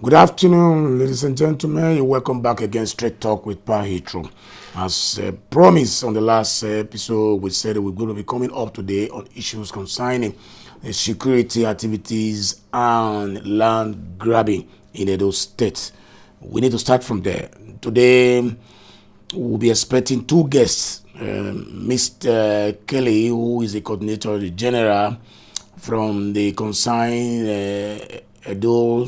Good afternoon, ladies and gentlemen. You're welcome back again, Straight Talk with Pa Heathrow. As promised on the last episode, we said that we're going to be coming up today on issues concerning security activities and land grabbing in Edo State. We need to start from there. Today, we'll be expecting two guests. Mr. Kelly, who is the coordinator general from the concerned Edo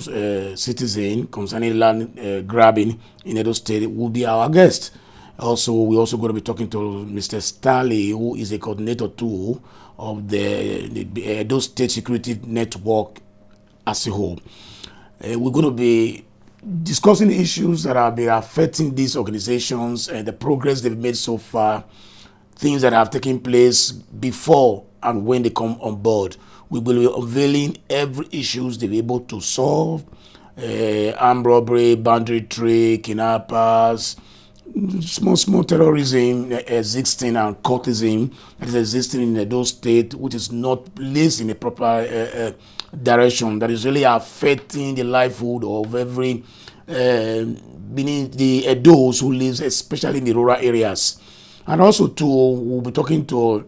citizen concerning land grabbing in Edo State, will be our guest. Also, we're also going to be talking to Mr. Starley, who is a coordinator too of the Edo State Security Network as a whole. We're going to be discussing issues that have been affecting these organizations and the progress they've made so far, things that have taken place before and when they come on board. We will be unveiling every issues they're able to solve, armed robbery, boundary trade, kidnappers, small terrorism existing and cultism that is existing in Edo State, which is not placed in a proper direction, that is really affecting the livelihood of every beneath the Edos who lives, especially in the rural areas. And also, too, we'll be talking to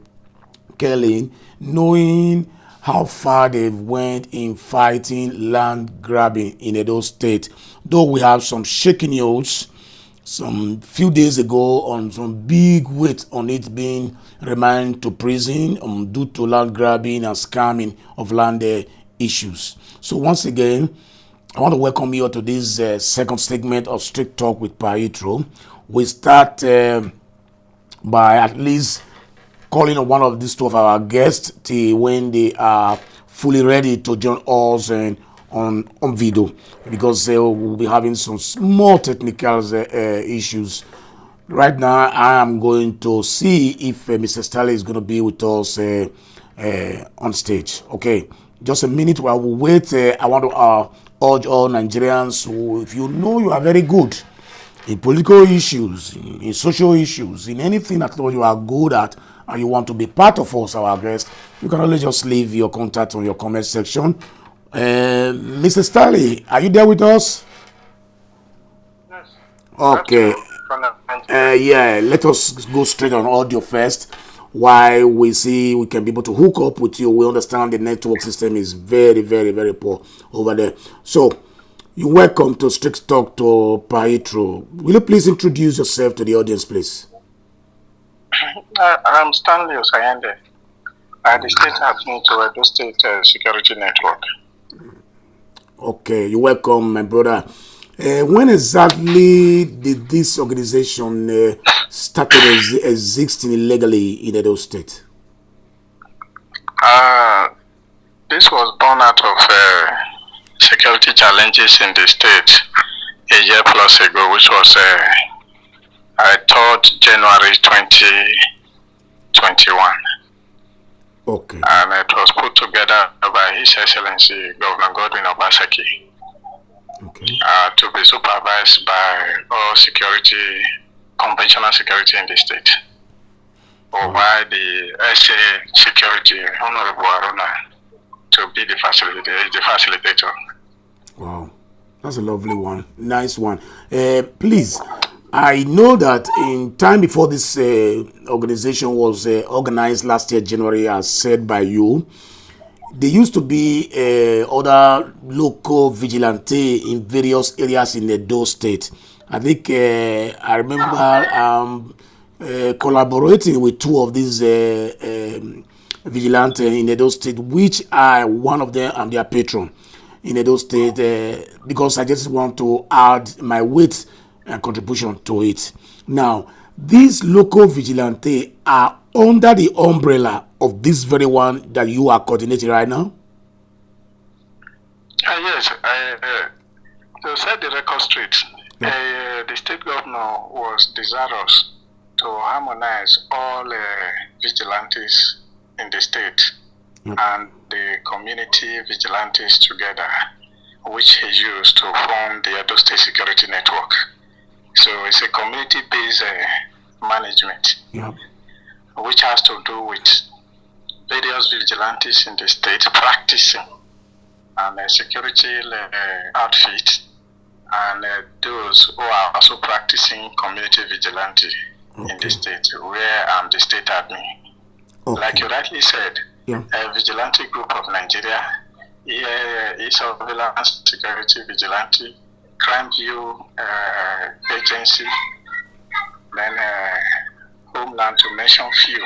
Kelly, knowing how far they've went in fighting land grabbing in Edo State. Though we have some shaking news some few days ago on some big weight on it being remanded to prison due to land grabbing and scamming of land issues. So once again, I want to welcome you to this second segment of Strict Talk with Pa Heathrow. We start by at least calling on one of these two of our guests till when they are fully ready to join us and on video, because we'll be having some small technical issues. Right now, I am going to see if Mr. Stanley is going to be with us on stage. Okay, just a minute while we wait. I want to urge all Nigerians who, if you know you are very good in political issues, in social issues, in anything at all you are good at, and you want to be part of us, our guest, you can only just leave your contact on your comment section. Mr. Stanley, are you there with us? Yes. Okay. Yeah, let us go straight on audio first. While we see we can be able to hook up with you, we understand the network system is very, very, very poor over there. So, you're welcome to Strict Talk to Pa Heathrow. Will you please introduce yourself to the audience, please? I'm Stanley Osayende. I'm the state admin to Edo State Security Network. Okay, you're welcome, my brother. When exactly did this organization started existing illegally in Edo State? This was born out of security challenges in the state a year plus ago, which was I thought January 2021. Okay. And it was put together by His Excellency Governor Godwin Obaseki. Okay. To be supervised by all security, conventional security in the state. Or by the SA Security, Honorable Aruna, to be the facilitator. Wow. That's a lovely one. Nice one. Please, I know that in time before this organization was organized last year, January, as said by you, there used to be other local vigilante in various areas in Edo State. I think I remember collaborating with two of these vigilantes in Edo State, which I, one of them, am their patron in Edo State, because I just want to add my weight and contribution to it. Now, these local vigilante are under the umbrella of this very one that you are coordinating right now? Yes, to set the record straight, the state governor was desirous to harmonize all vigilantes in the state and the community vigilantes together, which he used to form the Edo State Security Network. So it's a community-based management, which has to do with various vigilantes in the state practicing and a security outfit and those who are also practicing community vigilante in the state, where I'm the state admin. Like you rightly said, a vigilante group of Nigeria, e-surveillance security vigilante, crime view agency, then Homeland, to mention few.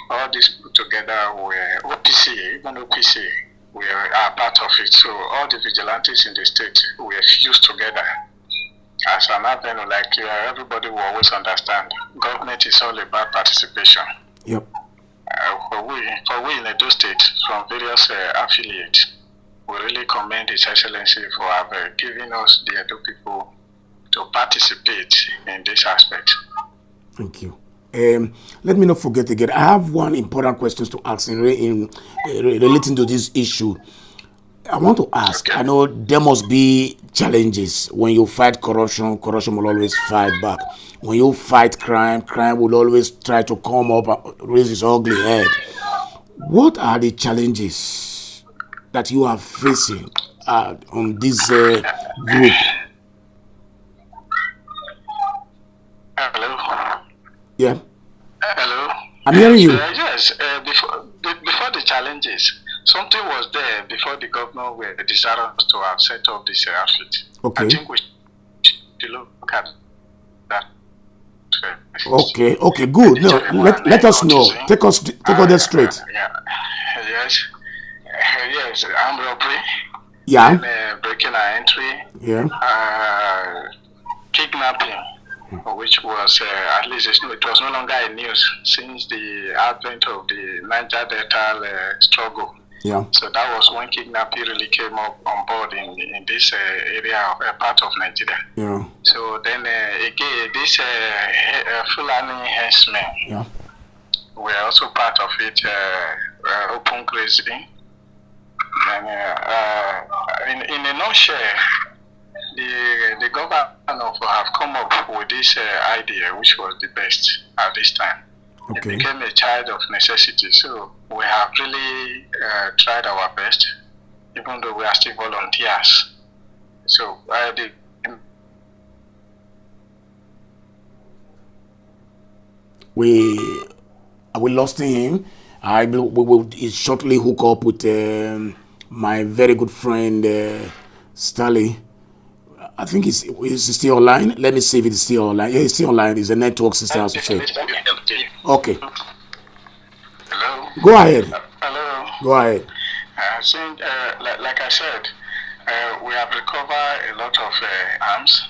All these put together were OPC, even OPC, we are part of it. So all the vigilantes in the state were fused together as an avenue. Like everybody will always understand, government is all about participation. Yep. For we in Edo State, from various affiliates, we really commend His Excellency for giving us the Edo people to participate in this aspect. Thank you. Let me not forget again. I have one important question to ask in relating to this issue. I want to ask. I know there must be challenges when you fight corruption. Corruption will always fight back. When you fight crime, crime will always try to come up and raise its ugly head. What are the challenges that you are facing on this group? Hello. Yeah. Hello. I'm hearing you. Yes. Before the challenges, something was there before the governor were desirous to have set up this outfit. Okay. I think we should look at that. Okay, good. No, let us know. Take us there straight. Yes. Yes, armed robbery. Yeah. And, breaking and entry. Yeah. Kidnapping, which was at least it was no longer a news since the advent of the Niger Delta struggle. Yeah. So that was when kidnapping really came up on board in this area of a part of Nigeria. Yeah. So then again, this Fulani herdsmen were also part of it, open grazing. And in a nutshell, the governor have come up with this idea, which was the best at this time. Okay. It became a child of necessity. So we have really tried our best, even though we are still volunteers. So we lost him. We will shortly hook up with my very good friend Stanley. I think he's still online. Let me see if it's still online. Yeah, he's still online. He's a network system associate. Okay. Hello. Go ahead. Hello. Go ahead. Like I said, we have recovered a lot of arms.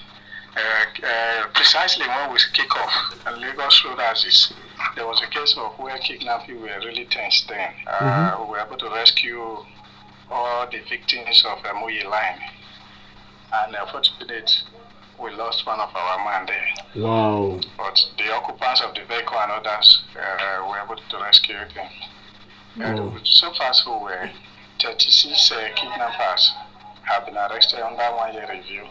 Precisely when we kick off and Lagos Road Axis, there was a case of where kidnapping were really tense then. We were able to rescue all the victims of Muyi line. And unfortunately, we lost one of our men there. Wow. But the occupants of the vehicle and others were able to rescue them. So far, so 36 kidnappers have been arrested under 1 year review,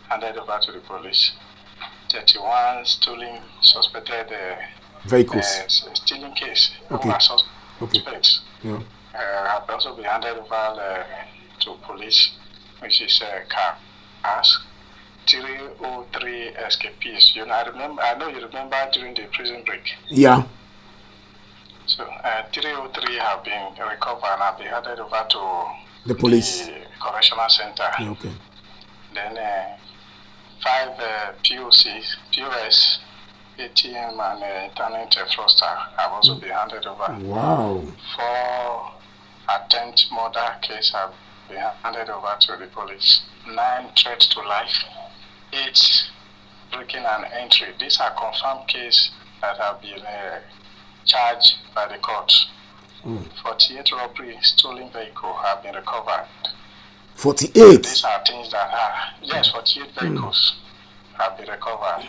handed over to the police. 31 stolen suspected vehicles. Stealing case. Okay. Suspects have also been handed over to police, which is cars. 303 escapees. I know you remember during the prison break. Yeah. So 303 have been recovered and have been handed over to the police, the correctional center. Yeah, okay. Then 5 POS, ATM, and internet fraudster have also been handed over. Wow. 4 attempt murder case have been handed over to the police. 9 threats to life. 8 breaking and entry. These are confirmed cases that have been charged by the court. 48 robbery, stolen vehicle have been recovered. 48? These are things that are, yes, 48 vehicles have been recovered.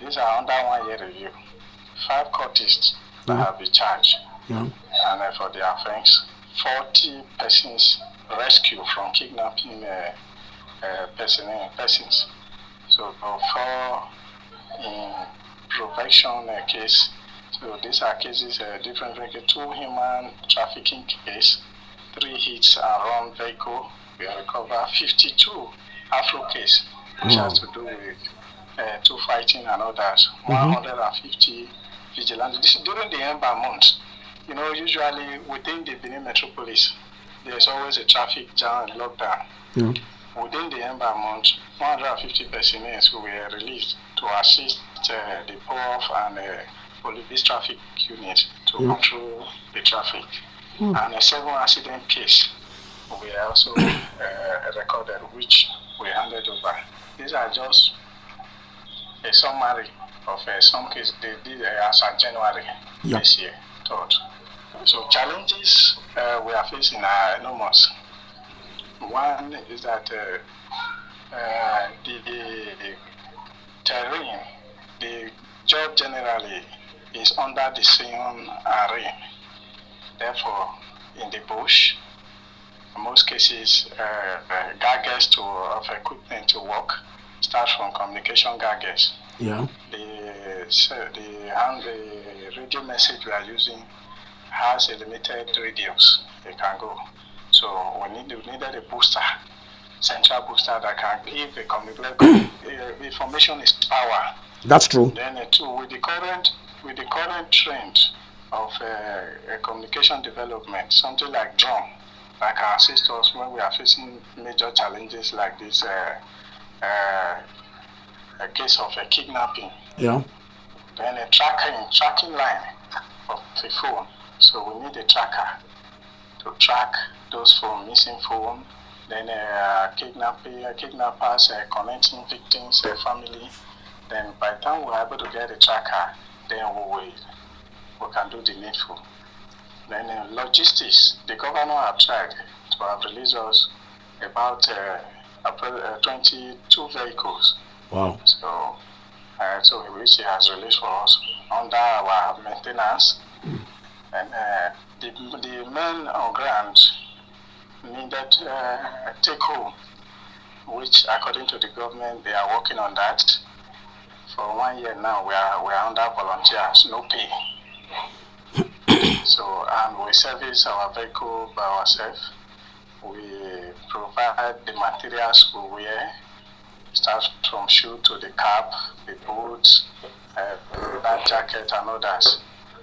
These are under 1 year review. 5 cultists that have been charged. And for the offense, 40 persons rescued from kidnapping persons. So 4 in prevention case. So these are cases different. 2 human trafficking case, 3 hits and run vehicle. We recover 52 Afro case. which has to do with two fighting and others. 150 vigilantes. During the Ember month, usually within the Benin metropolis, there's always a traffic jam and lockdown. Yeah. Within the Ember month, 150 personnel were released to assist the POF and police traffic unit to control the traffic. And 7 accident cases were also recorded, which we handed over. These are just a summary of some cases they did as of January this year. So challenges we are facing are enormous. One is that the terrain, the job generally is under the sun and rain. Therefore, in the bush, in most cases, gadgets of equipment to work start from communication gadgets. Yeah. The radio message we are using has a limited radius they can go. So we needed a booster, central booster that can give the communication. Information is power. That's true. Then with the current trend of communication development, something like drone that can assist us when we are facing major challenges like this. A case of a kidnapping. Yeah. Then a tracking line of the phone. So we need a tracker to track those missing phone. Then kidnappers connecting victims, family. Then by the time we're able to get a tracker, then we can do the needful. Then logistics, the governor have tried to have released us about 22 vehicles. Wow. So which he has released for us under our maintenance. And the men on ground needed take home, which according to the government they are working on that. For 1 year now we are under volunteers, no pay. So and we service our vehicle by ourselves. We provide the materials we wear, start from shoe to the cap, the boots, that jacket and others.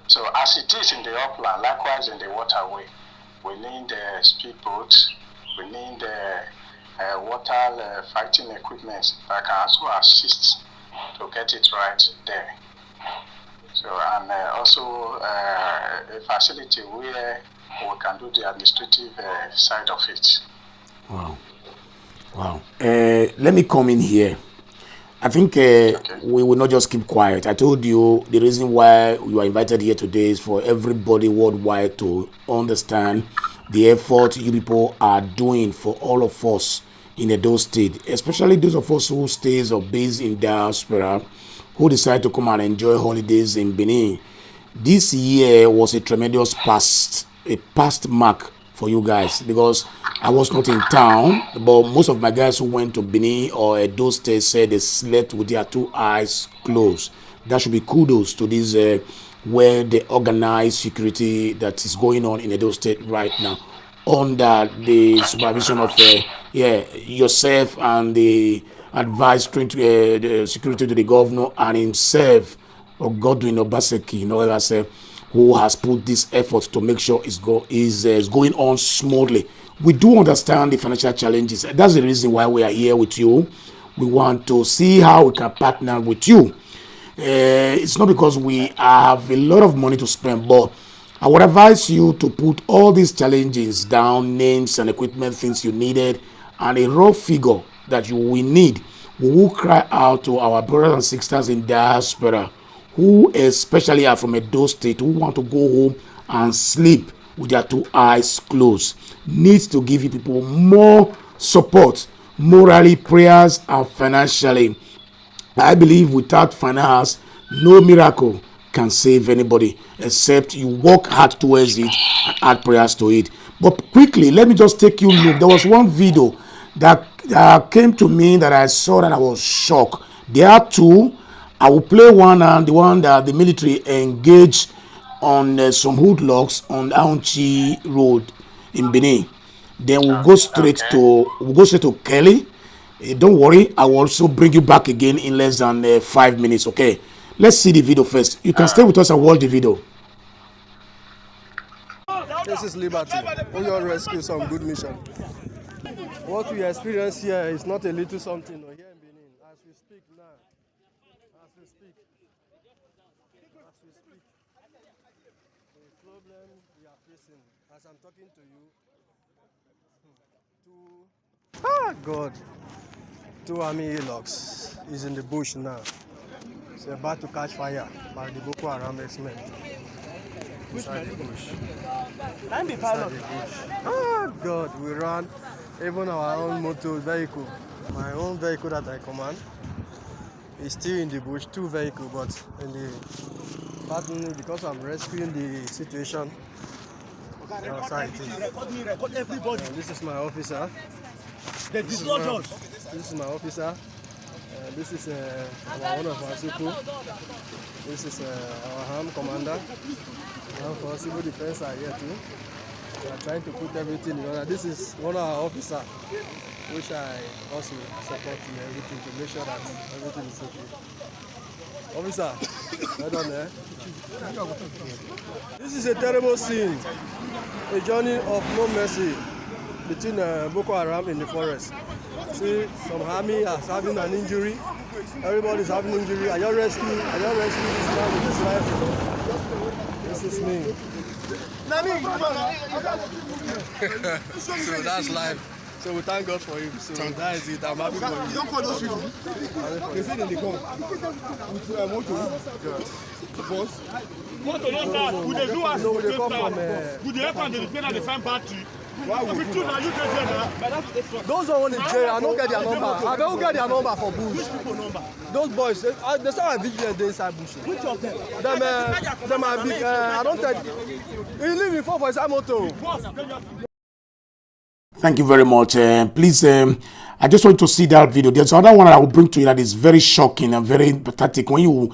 So as it is in the upland, likewise in the waterway, we need speedboats, we need water fighting equipment that can also assist to get it right there. So and also a facility where we can do the administrative side of it. Wow. Wow. Let me come in here. I think we will not just keep quiet. I told you the reason why you are invited here today is for everybody worldwide to understand the effort you people are doing for all of us in Edo State, especially those of us who stays or based in diaspora, who decide to come and enjoy holidays in Benin. This year was a tremendous past mark for you guys, because I was not in town, but most of my guys who went to Benin or Edo State said they slept with their 2 eyes closed. That should be kudos to this where the organized security that is going on in Edo State right now, under the supervision of yourself and the advice the security to the governor and himself, or Godwin Obaseki, who has put this effort to make sure it's going on smoothly. We do understand the financial challenges. That's the reason why we are here with you. We want to see how we can partner with you. It's not because we have a lot of money to spend, but I would advise you to put all these challenges down, names and equipment, things you needed, and a raw figure that you will need. We will cry out to our brothers and sisters in diaspora, who especially are from Edo State, who want to go home and sleep with their 2 eyes closed. Needs to give you people more support, morally, prayers, and financially. I believe without finance, no miracle can save anybody, except you work hard towards it and add prayers to it. But quickly, let me just take you look. There was one video that came to me that I saw that I was shocked. There are 2. I will play one, and the one that the military engaged on some hoodlocks on Aunchi Road in Benin. Then we'll go straight to Kelly. Don't worry, I will also bring you back again in less than 5 minutes, okay? Let's see the video first. You can stay with us and watch the video. This is Liberty. Oyo Rescue, some good mission. What we experience here is not a little something here in Benin. As we speak now, the problem we are facing, as I'm talking to you, two army hillocks is in the bush now. It's about to catch fire by the Boko Haram men. Inside the bush. Oh God, we ran even our own motor vehicle. My own vehicle that I command is still in the bush, 2 vehicles, but in the partner, because I'm rescuing the situation outside. This is my officer. This is my officer. This is one of our super. This is our ham commander. Now for civil defense are here too. We are trying to put everything in order. This is one of our officers, which I also support in everything to make sure that everything is okay. Officer, right on there. This is a terrible scene, a journey of no mercy between Boko Haram in the forest. See, some army is having an injury. Everybody is having injury. Are you rescuing this man with his life? This is me. So that's life. So we thank God for him. So that is it. I'm happy for you. You don't call those people. They say they come with motor. Boss. Motor no start. We dey do as we dey come from. We dey help and dey repair and dey find battery. Why we do now? You get there. Those one in jail, I don't get their number. I don't get their number for bush. Which people number? Those boys, they say I'm vigilant inside bush. Which of them? Them are big. I don't tell you. He live in 4 for his motor. Thank you very much. Please, I just want to see that video. There's another one I will bring to you that is very shocking and very pathetic. When you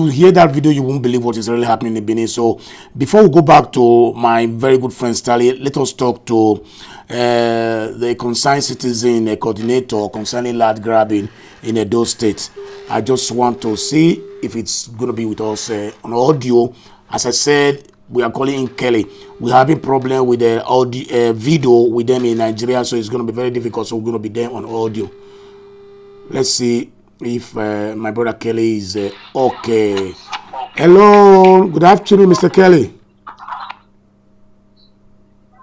hear that video, you won't believe what is really happening in Benin. So before we go back to my very good friend Stanley, let us talk to the concerned citizen, a coordinator concerning land grabbing in Edo State. I just want to see if it's going to be with us on audio. As I said, we are calling in Kelly. We're having problem with the audio, video with them in Nigeria, so it's going to be very difficult. So we're going to be there on audio. Let's see if my brother Kelly is okay. Hello, good afternoon, Mr. Kelly.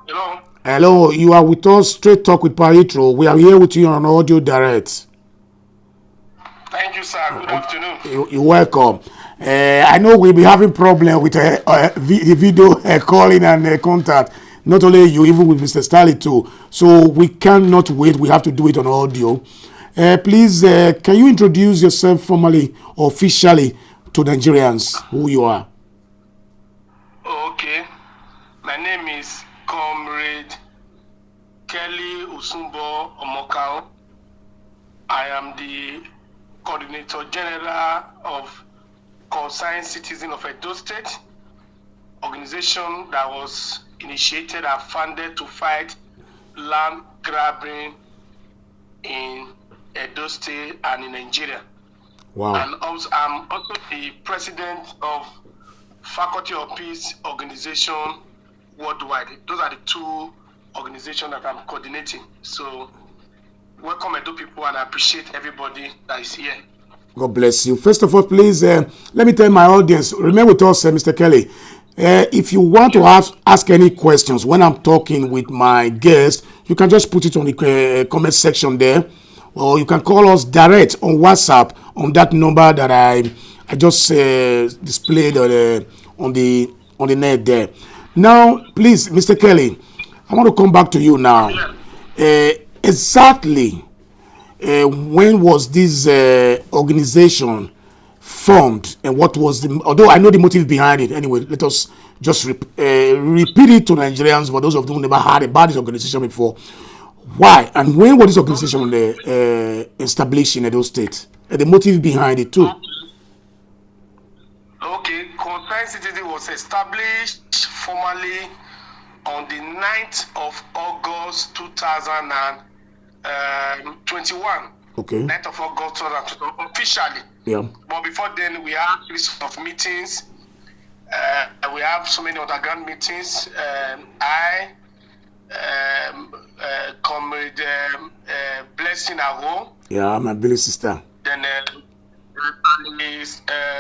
Hello. Hello, you are with us. Straight Talk with Pa Heathrow. We are here with you on audio direct. Thank you, sir. Good afternoon. You're welcome. I know we'll be having problem with the video calling and contact. Not only you, even with Mr. Stanley too. So we cannot wait. We have to do it on audio. Please, can you introduce yourself formally, officially to Nigerians, who you are? Okay. My name is Comrade Kelly Usumbo Omokao. I am the Coordinator General of Concerned Citizen of Edo State, organization that was initiated and funded to fight land grabbing in Edo State and in Nigeria. Wow. And also, I'm also the president of Faculty of Peace Organization worldwide. Those are the 2 organizations that I'm coordinating. So welcome Edo people, and I appreciate everybody that is here. God bless you. First of all, please, let me tell my audience, remain with us, Mr. Kelly. If you want to ask any questions when I'm talking with my guest, you can just put it on the comment section there, or you can call us direct on WhatsApp on that number that I just displayed on the net there. Now, please, Mr. Kelly, I want to come back to you now. Exactly. When was this organization formed, and what was the, although I know the motive behind it, anyway, let us just repeat it to Nigerians, for those of them who never heard about this organization before. Why and when was this organization established in Edo State, and the motive behind it too? Okay, Concerned Citizen was established formally on the 9th of August 2021. Okay. 9th of August 2002, officially. Yeah. But before then, we had a series of meetings. We have so many underground meetings. Comrade Blessing Ago. Yeah, my Billy sister. Then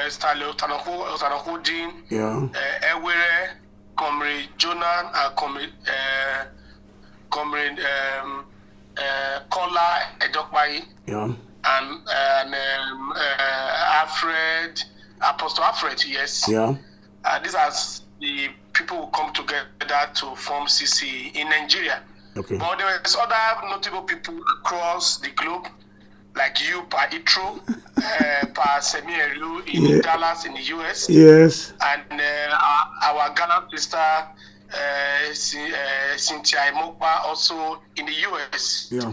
Stanley Otanokodin. Yeah. Ewere, Comrade Jonan, and Comrade Kola Edokbai. Yeah. And Alfred, Apostle Alfred, yes. Yeah. These are the people who come together to form CC in Nigeria. Okay. But there was other notable people across the globe, like you, Pa Heathrow, Pa Semieru in Dallas in the US. Yes. And our Ghana sister, Cynthia Imokpa, also in the US. Yeah.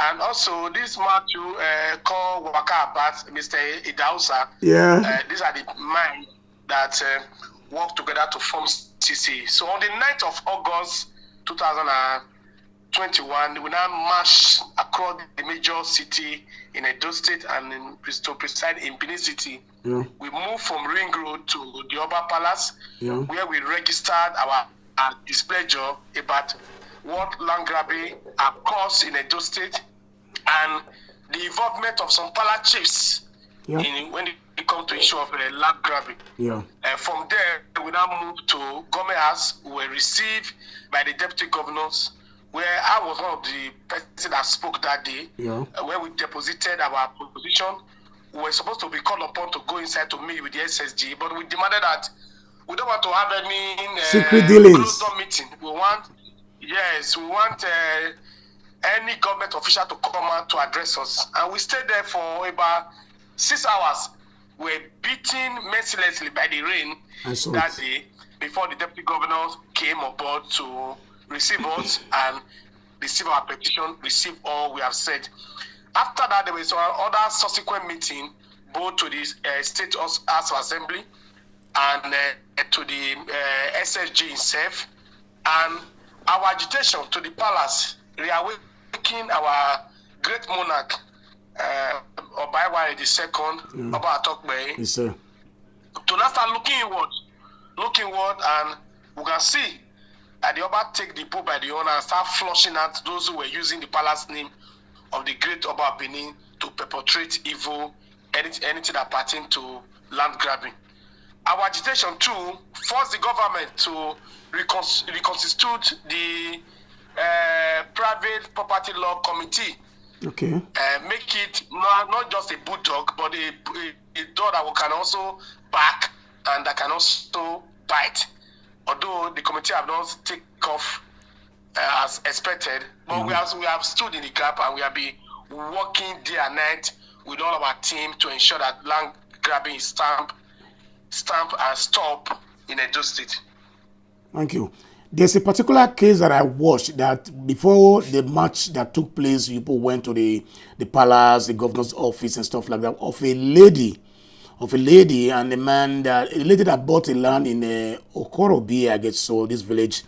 And also this Matthew called Waka Abat, Mr. Idausa. Yeah. These are the minds that work together to form CC. So on the 9th of August 2021, we now march across the major city in Edo State and to preside in Benin City. Yeah. We moved from Ring Road to the Oba Palace, where we registered our displeasure about what land grabbing occurs in Edo State and the involvement of some palace chiefs in when it comes to issue of land grabbing. Yeah. From there, we now moved to Government House. We were received by the deputy governors, where I was one of the persons that spoke that day, where we deposited our position. We were supposed to be called upon to go inside to meet with the SSG, but we demanded that we don't want to have any secret dealings. Closed-door meeting. We want any government official to come out to address us. And we stayed there for about 6 hours. We were beaten mercilessly by the rain that day before the deputy governors came aboard to receive us and receive our petition, receive all we have said. After that, there was another subsequent meeting, both to the State House of Assembly and to the SSG itself, and our agitation to the palace, reawakening our great monarch, Obaiwa II, Oba Atokbe, to now start looking inward, and we can see that the Oba take the bull by the horn and start flushing out those who were using the palace name of the great Oba Benin to perpetrate evil, anything that pertains to land grabbing. Our agitation too forced the government to reconstitute the private property law committee. Okay. Make it not just a bulldog, but a dog that can also bark and that can also bite. Although the committee have not taken off as expected, but we have stood in the gap and we have been working day and night with all of our team to ensure that land grabbing is stamped and stop in Edo State. Thank you. There's a particular case that I watched that before the march that took place, people went to the palace, the governor's office and stuff like that, of a lady and a lady that bought a land in Okorobi, I guess so, this village,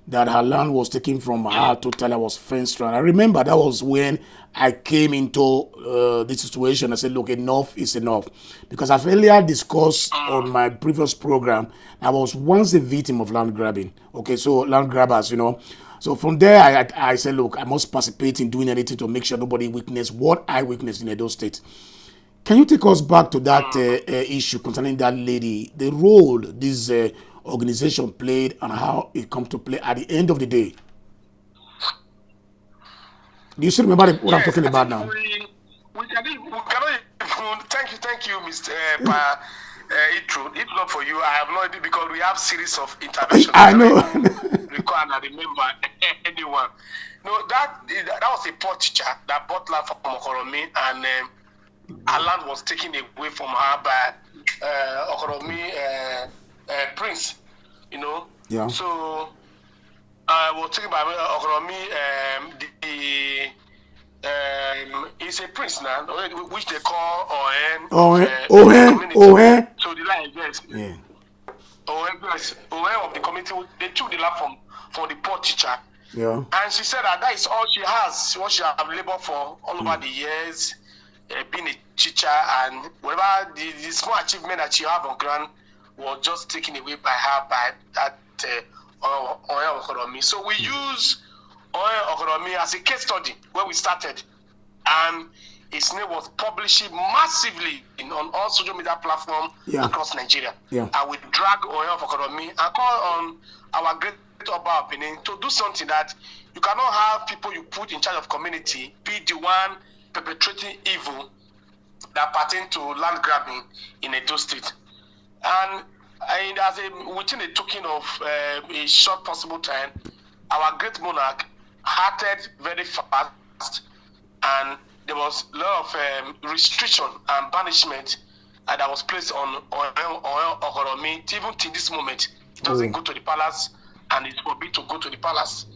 that her land was taken from her totally, was fenced around. I remember that was when I came into this situation. I said, look, enough is enough. Because I've earlier discussed on my previous program, I was once a victim of land grabbing. Okay, so land grabbers, So from there, I said, look, I must participate in doing anything to make sure nobody witness what I witnessed in Edo State. Can you take us back to that issue concerning that lady, the role this organization played and how it come to play at the end of the day? Do you still remember what I'm talking about now? We cannot even, thank you, Mr. Pa Heathrow. If not for you, I have no idea, because we have series of interventions. I know. Recall and I remember anyone. No, that was a poor teacher that bought land from Okoromi, and her land was taken away from her by Okoromi Prince, Yeah. So I was talking about Okoromi, he's a prince now, which they call Ohen. So the land, yes. Yeah. Ohen of the community, they took the land from the poor teacher. Yeah. And she said that is all she has, what she have labored for all over the years. being a teacher, and whatever the small achievement that she have on ground was just taken away by her by that Oyo Okoromi. So we use Oyo Okoromi as a case study when we started, and his name was published massively on all social media platforms across Nigeria. And we drag Oyo Okoromi and call on our great Oba Benin to do something that you cannot have people you put in charge of community be the one perpetrating evil that pertain to land grabbing in Edo State. And as within a token of a short possible time, our great monarch acted very fast, and there was a lot of restriction and banishment that was placed on Oyo Okoromi. Even till this moment, he doesn't go to the palace, and it's forbidden to go to the palace.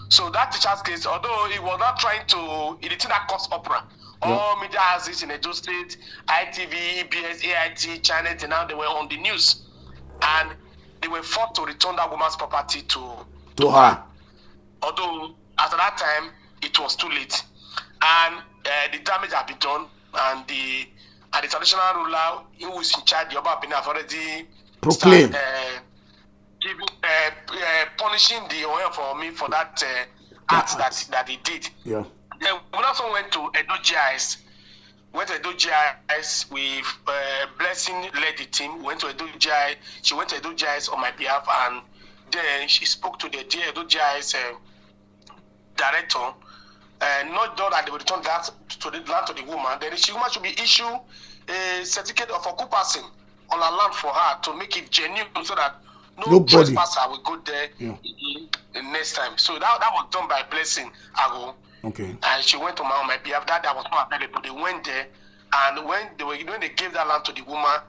So that teacher's case, although he was not trying to, he did that cause opera. All media houses in Edo State, ITV, EBS, AIT, Channel, and now they were on the news, and they were forced to return that woman's property to her. Although after that time it was too late, and the damage had been done, and the traditional ruler who is in charge, the Oba Benin, have already proclaimed punishing the Oyo for me for that act that he did. Yeah. Then we also went to Edo GIS. With Blessing led the team. Went to Edo GIS. She went to Edo GIS on my behalf, and then she spoke to the Edo GIS director. Not that they would return that to the land to the woman. Then the woman should be issued a certificate of occupancy on her land for her to make it genuine, so that no trespasser will go there the next time. So that was done by Blessing Ago. Okay. And she went on my behalf. That was not available. They went there, and when they gave that land to the woman,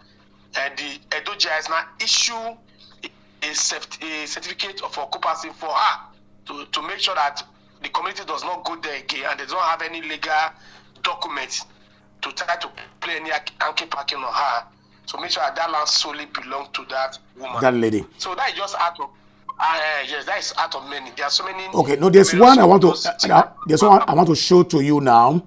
the Edo GIS now issue a certificate of occupancy for her to make sure that the community does not go there again, and they don't have any legal documents to try to play any anki parking on her. So make sure that land solely belongs to that woman. That lady. So that is just out of yes, that is out of many. There are so many. Okay, no, there's one I want to show to you now.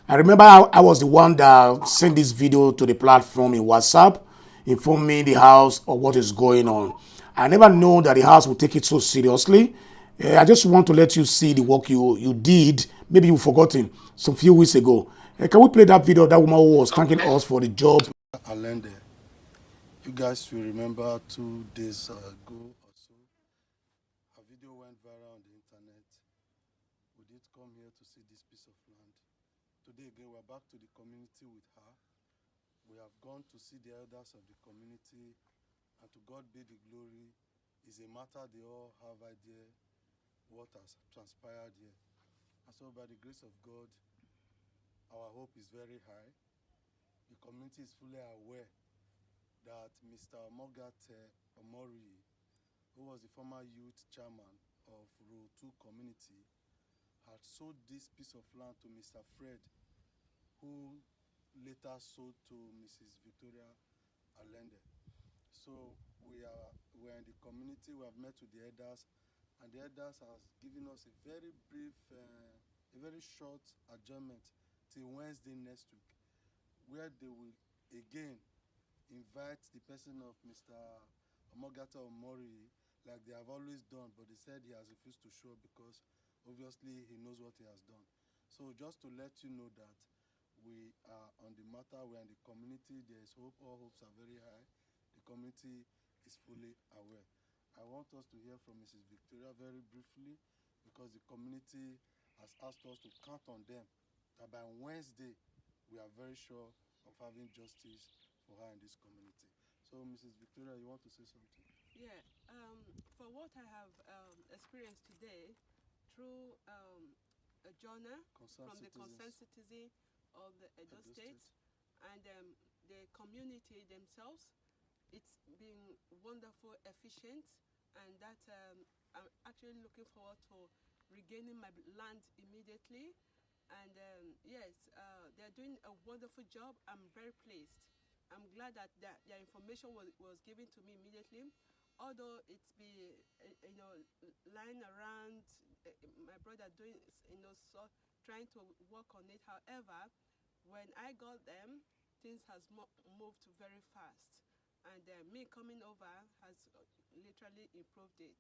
I remember I was the one that sent this video to the platform in WhatsApp, informing the house of what is going on. I never know that the house will take it so seriously. I just want to let you see the work you did. Maybe you've forgotten some few weeks ago. Can we play that video of that woman who was thanking us for the job? Alende. You guys will remember 2 days ago or so, a video went viral on the internet. We did come here to see this piece of land. Today again, we're back to the community with her. We have gone to see the elders of the community, and to God be the glory. It's a matter they all have idea what has transpired here. And so by the grace of God, our hope is very high. The community is fully aware that Mr. Mogate Omori, who was the former youth chairman of Row 2 community, had sold this piece of land to Mr. Fred, who later sold to Mrs. Victoria Alende. So we are in the community. We have met with the elders, and the elders have given us a very brief, a very short adjournment till Wednesday next week, where they will again invite the person of Mr. Mogata Omori, like they have always done, but they said he has refused to show up because obviously he knows what he has done. So just to let you know that we are on the matter, we are in the community, there is hope, all hopes are very high. The community is fully aware. I want us to hear from Mrs. Victoria very briefly, because the community has asked us to count on them, that by Wednesday we are very sure of having justice for her in this community. So Mrs. Victoria, you want to say something? Yeah, for what I have experienced today through a journal from the concerned citizen of the Edo State and the community themselves, it's been wonderful, efficient, and that I'm actually looking forward to regaining my land immediately. And yes, they're doing a wonderful job. I'm very pleased. I'm glad that their information was given to me immediately, although it's been lying around, my brother doing, so trying to work on it. However, when I got them, things has moved very fast, and me coming over has literally improved it.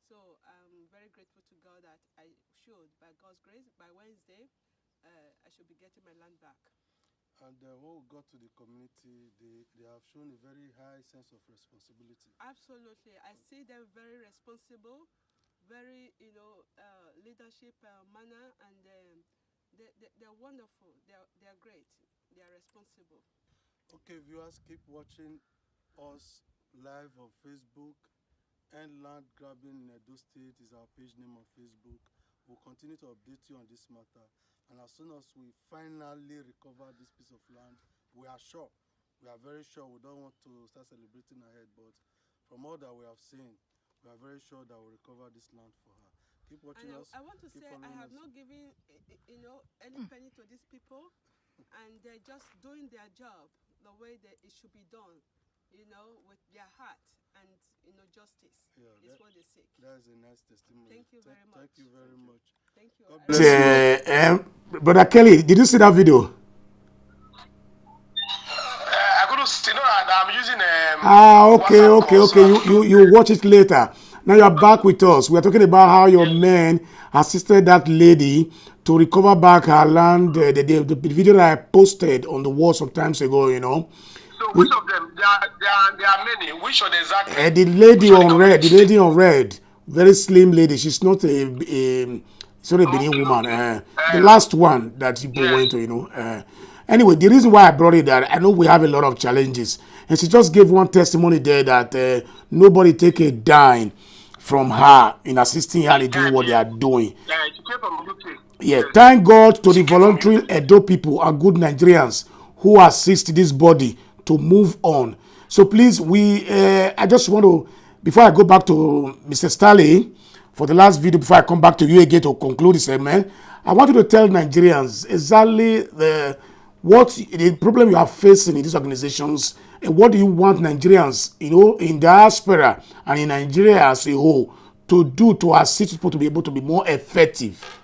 So I'm very grateful to God that I should, by God's grace, by Wednesday, I should be getting my land back. And when we got to the community, they have shown a very high sense of responsibility. Absolutely. I see them very responsible, very, leadership manner, and they're wonderful. They're great. They're responsible. Okay, viewers, keep watching us live on Facebook. And Land Grabbing in Edo State is our page name on Facebook. We'll continue to update you on this matter. And as soon as we finally recover this piece of land, we are very sure, we don't want to start celebrating ahead, but from all that we have seen, we are very sure that we'll recover this land for her. Keep watching us. I want to say I have not given, any penny to these people, and they're just doing their job the way that it should be done, with their heart and, justice is what they seek. That is a nice testimony. Thank you very much. Thank you very much. Thank you. God bless you. Brother Kelly, did you see that video? I couldn't see. No, I'm using okay. You watch it later. Now you're back with us. We're talking about how your men assisted that lady to recover back her land. The video that I posted on the wall some times ago, So which of them? There are many. Which one exactly? The lady on red, very slim lady. She's not a Benin woman. The last one that you went to, Anyway, the reason why I brought it that I know we have a lot of challenges, and she just gave one testimony there that nobody take a dime from her in assisting her in doing what they are doing. Yeah, she came from UK. Yeah, thank God to the voluntary Edo people and good Nigerians who assist this body to move on. So please, I just want to, before I go back to Mr. Stanley for the last video, before I come back to you again to conclude this segment, I want you to tell Nigerians exactly the problem you are facing in these organizations, and what do you want Nigerians, in diaspora and in Nigeria as a whole, to do to assist people to be able to be more effective.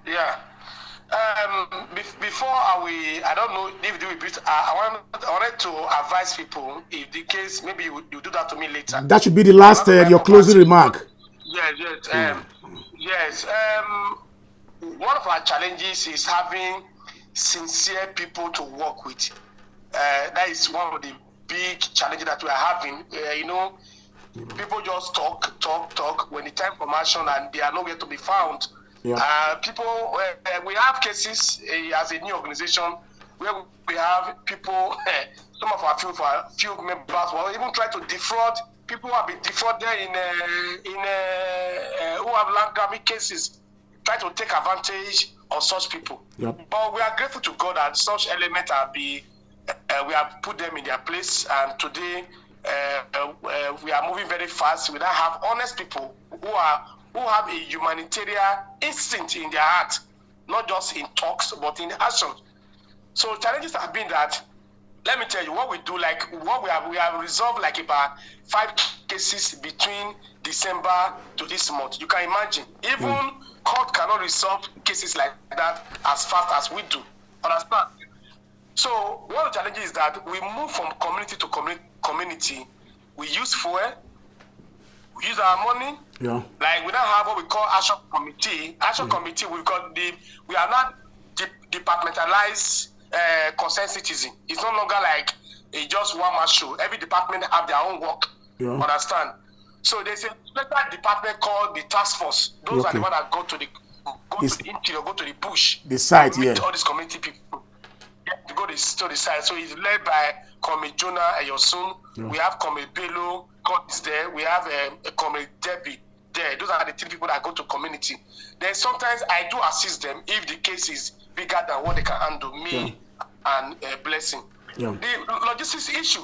Yeah. Before I don't know if you will I wanted to advise people, if the case, maybe you do that to me later. That should be the last, your closing remark. Yes. One of our challenges is having sincere people to work with. That is one of the big challenges that we are having. People just talk when the time for action and they are nowhere to be found. Yeah. We have cases as a new organization where we have people, some of our field members will even try to defraud people who have been defrauded who have land grabbing cases, try to take advantage of such people. Yep. But we are grateful to God that such elements we have put them in their place, and today we are moving very fast. We now have honest people who have a humanitarian instinct in their heart, not just in talks, but in action. So challenges have been that, let me tell you, what we do, we have resolved about 5 cases between December to this month. You can imagine, even court cannot resolve cases like that as fast as we do. Understand? So one of the challenges is that we move from community to community. We use fuel, we use our money. Yeah. Like we now have what we call action committee. Action committee, we are not departmentalized concerned citizen. It's no longer like a just one man show. Every department have their own work. Yeah. Understand? So there's a special department called the task force. Those are the ones that go to the interior, go to the bush. The site, meet all these community people. To go to the site. So it's led by Comrade Jonah Eyosun. Yeah. We have Comrade Bello, God is there. We have a Comrade Debbie there. Those are the 3 people that go to community. Then sometimes I do assist them if the case is bigger than what they can handle. Me and Blessing. Yeah. The logistics issue.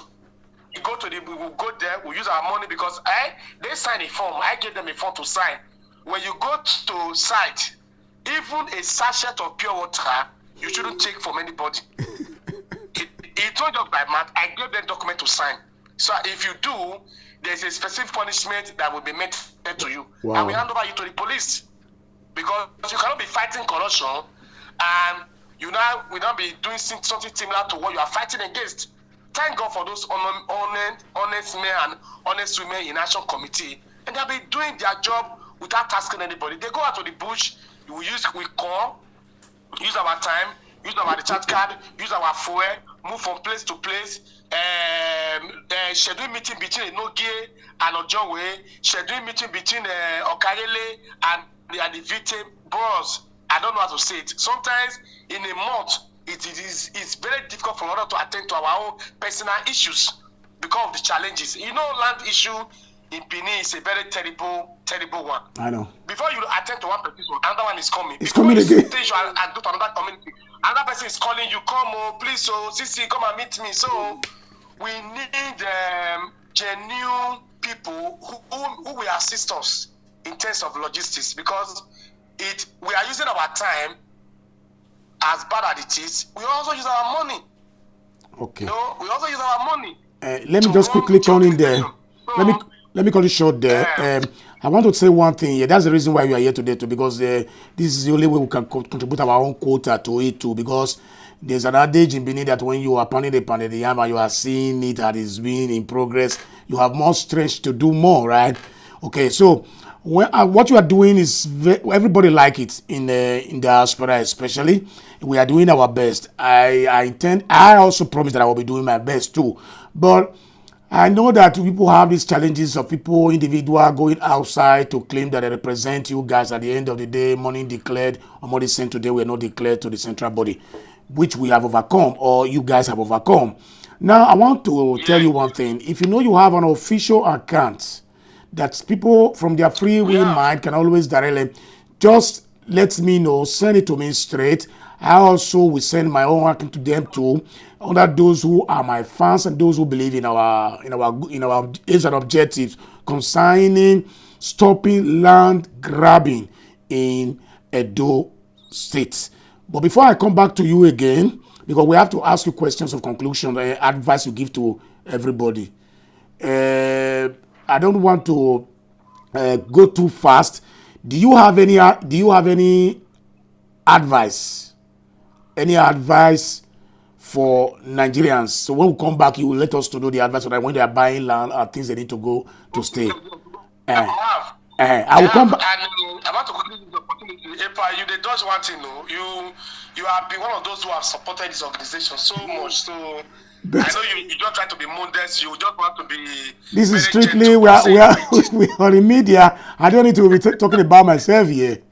We will go there, we use our money because they sign a form. I gave them a form to sign. When you go to site, even a sachet of pure water, you shouldn't take from anybody. It's not just by math. I gave them document to sign. So if you do, there's a specific punishment that will be made to you. Wow. And we hand over you to the police. Because you cannot be fighting corruption and we now be doing something similar to what you are fighting against. Thank God for those honest men and honest women in action committee, and they'll be doing their job without asking anybody. They go out to the bush. We call, use our time, use our recharge card, use our fuel, move from place to place. Schedule meeting between Enogie and Ojowe, schedule meeting between Okarele and the victim. Bros, I don't know how to say it. Sometimes in a month, it's very difficult for us to attend to our own personal issues because of the challenges. Land issue in Benin is a very terrible one. I know. Before you attend to one person, another one is coming. It's coming again. You and go to another community. Another person is calling you, come, please, CC, come and meet me. So we need genuine people who will assist us in terms of logistics, because we are using our time as bad as it is. We also use our money. Okay. We also use our money. Let me just quickly come in there. Let me call it short there. I want to say one thing here. That's the reason why we are here today too, because this is the only way we can contribute our own quota to it too, because there's an adage in Benin that when you are pounding the yam and you are seeing it that is being in progress, you have more strength to do more, right? Okay, so what you are doing is everybody like it in diaspora, especially. We are doing our best. I also promise that I will be doing my best too, but I know that people have these challenges of individual going outside to claim that they represent you guys. At the end of the day, money declared or money sent today were not declared to the central body, which we have overcome, or you guys have overcome. Now, I want to tell you one thing. If you have an official account that people from their free will mind can always directly, just let me know, send it to me straight. I also will send my own account to them too, under those who are my fans and those who believe in our aims and objectives concerning stopping land grabbing in Edo State. But before I come back to you again, because we have to ask you questions of conclusion, advice you give to everybody. I don't want to go too fast. Do you have any advice? Any advice for Nigerians? So when we come back, you will let us to know the advice so that when they are buying land or things they need to go to stay. I will come back. And I want to quickly use the opportunity. You they just want to know you have been one of those who have supported this organization so much. So I know you don't try to be modest. You just want to be. This is strictly we are on the media. I don't need to be talking about myself here.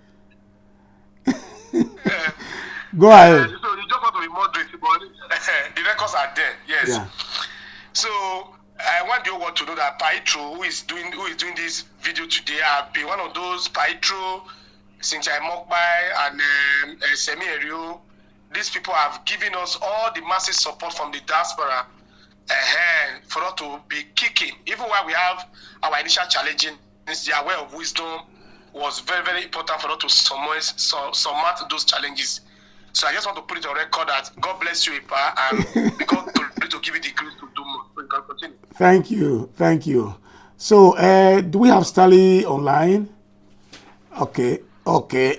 Go ahead. So you just want to be moderate, but the records are there. Yes. Yeah. So I want you all to know that Pa Heathrow, who is doing this video today, I've been one of those Pa Heathrow, Sinchai Mokbai, and Semi Erio. These people have given us all the massive support from the diaspora for us to be kicking. Even while we have our initial challenging, their way of wisdom was very, very important for us to surmount those challenges. So I just want to put it on record that God bless you, Ipa, and because to give you the grace to do more. So you can continue. Thank you. So do we have Stanley online? Okay.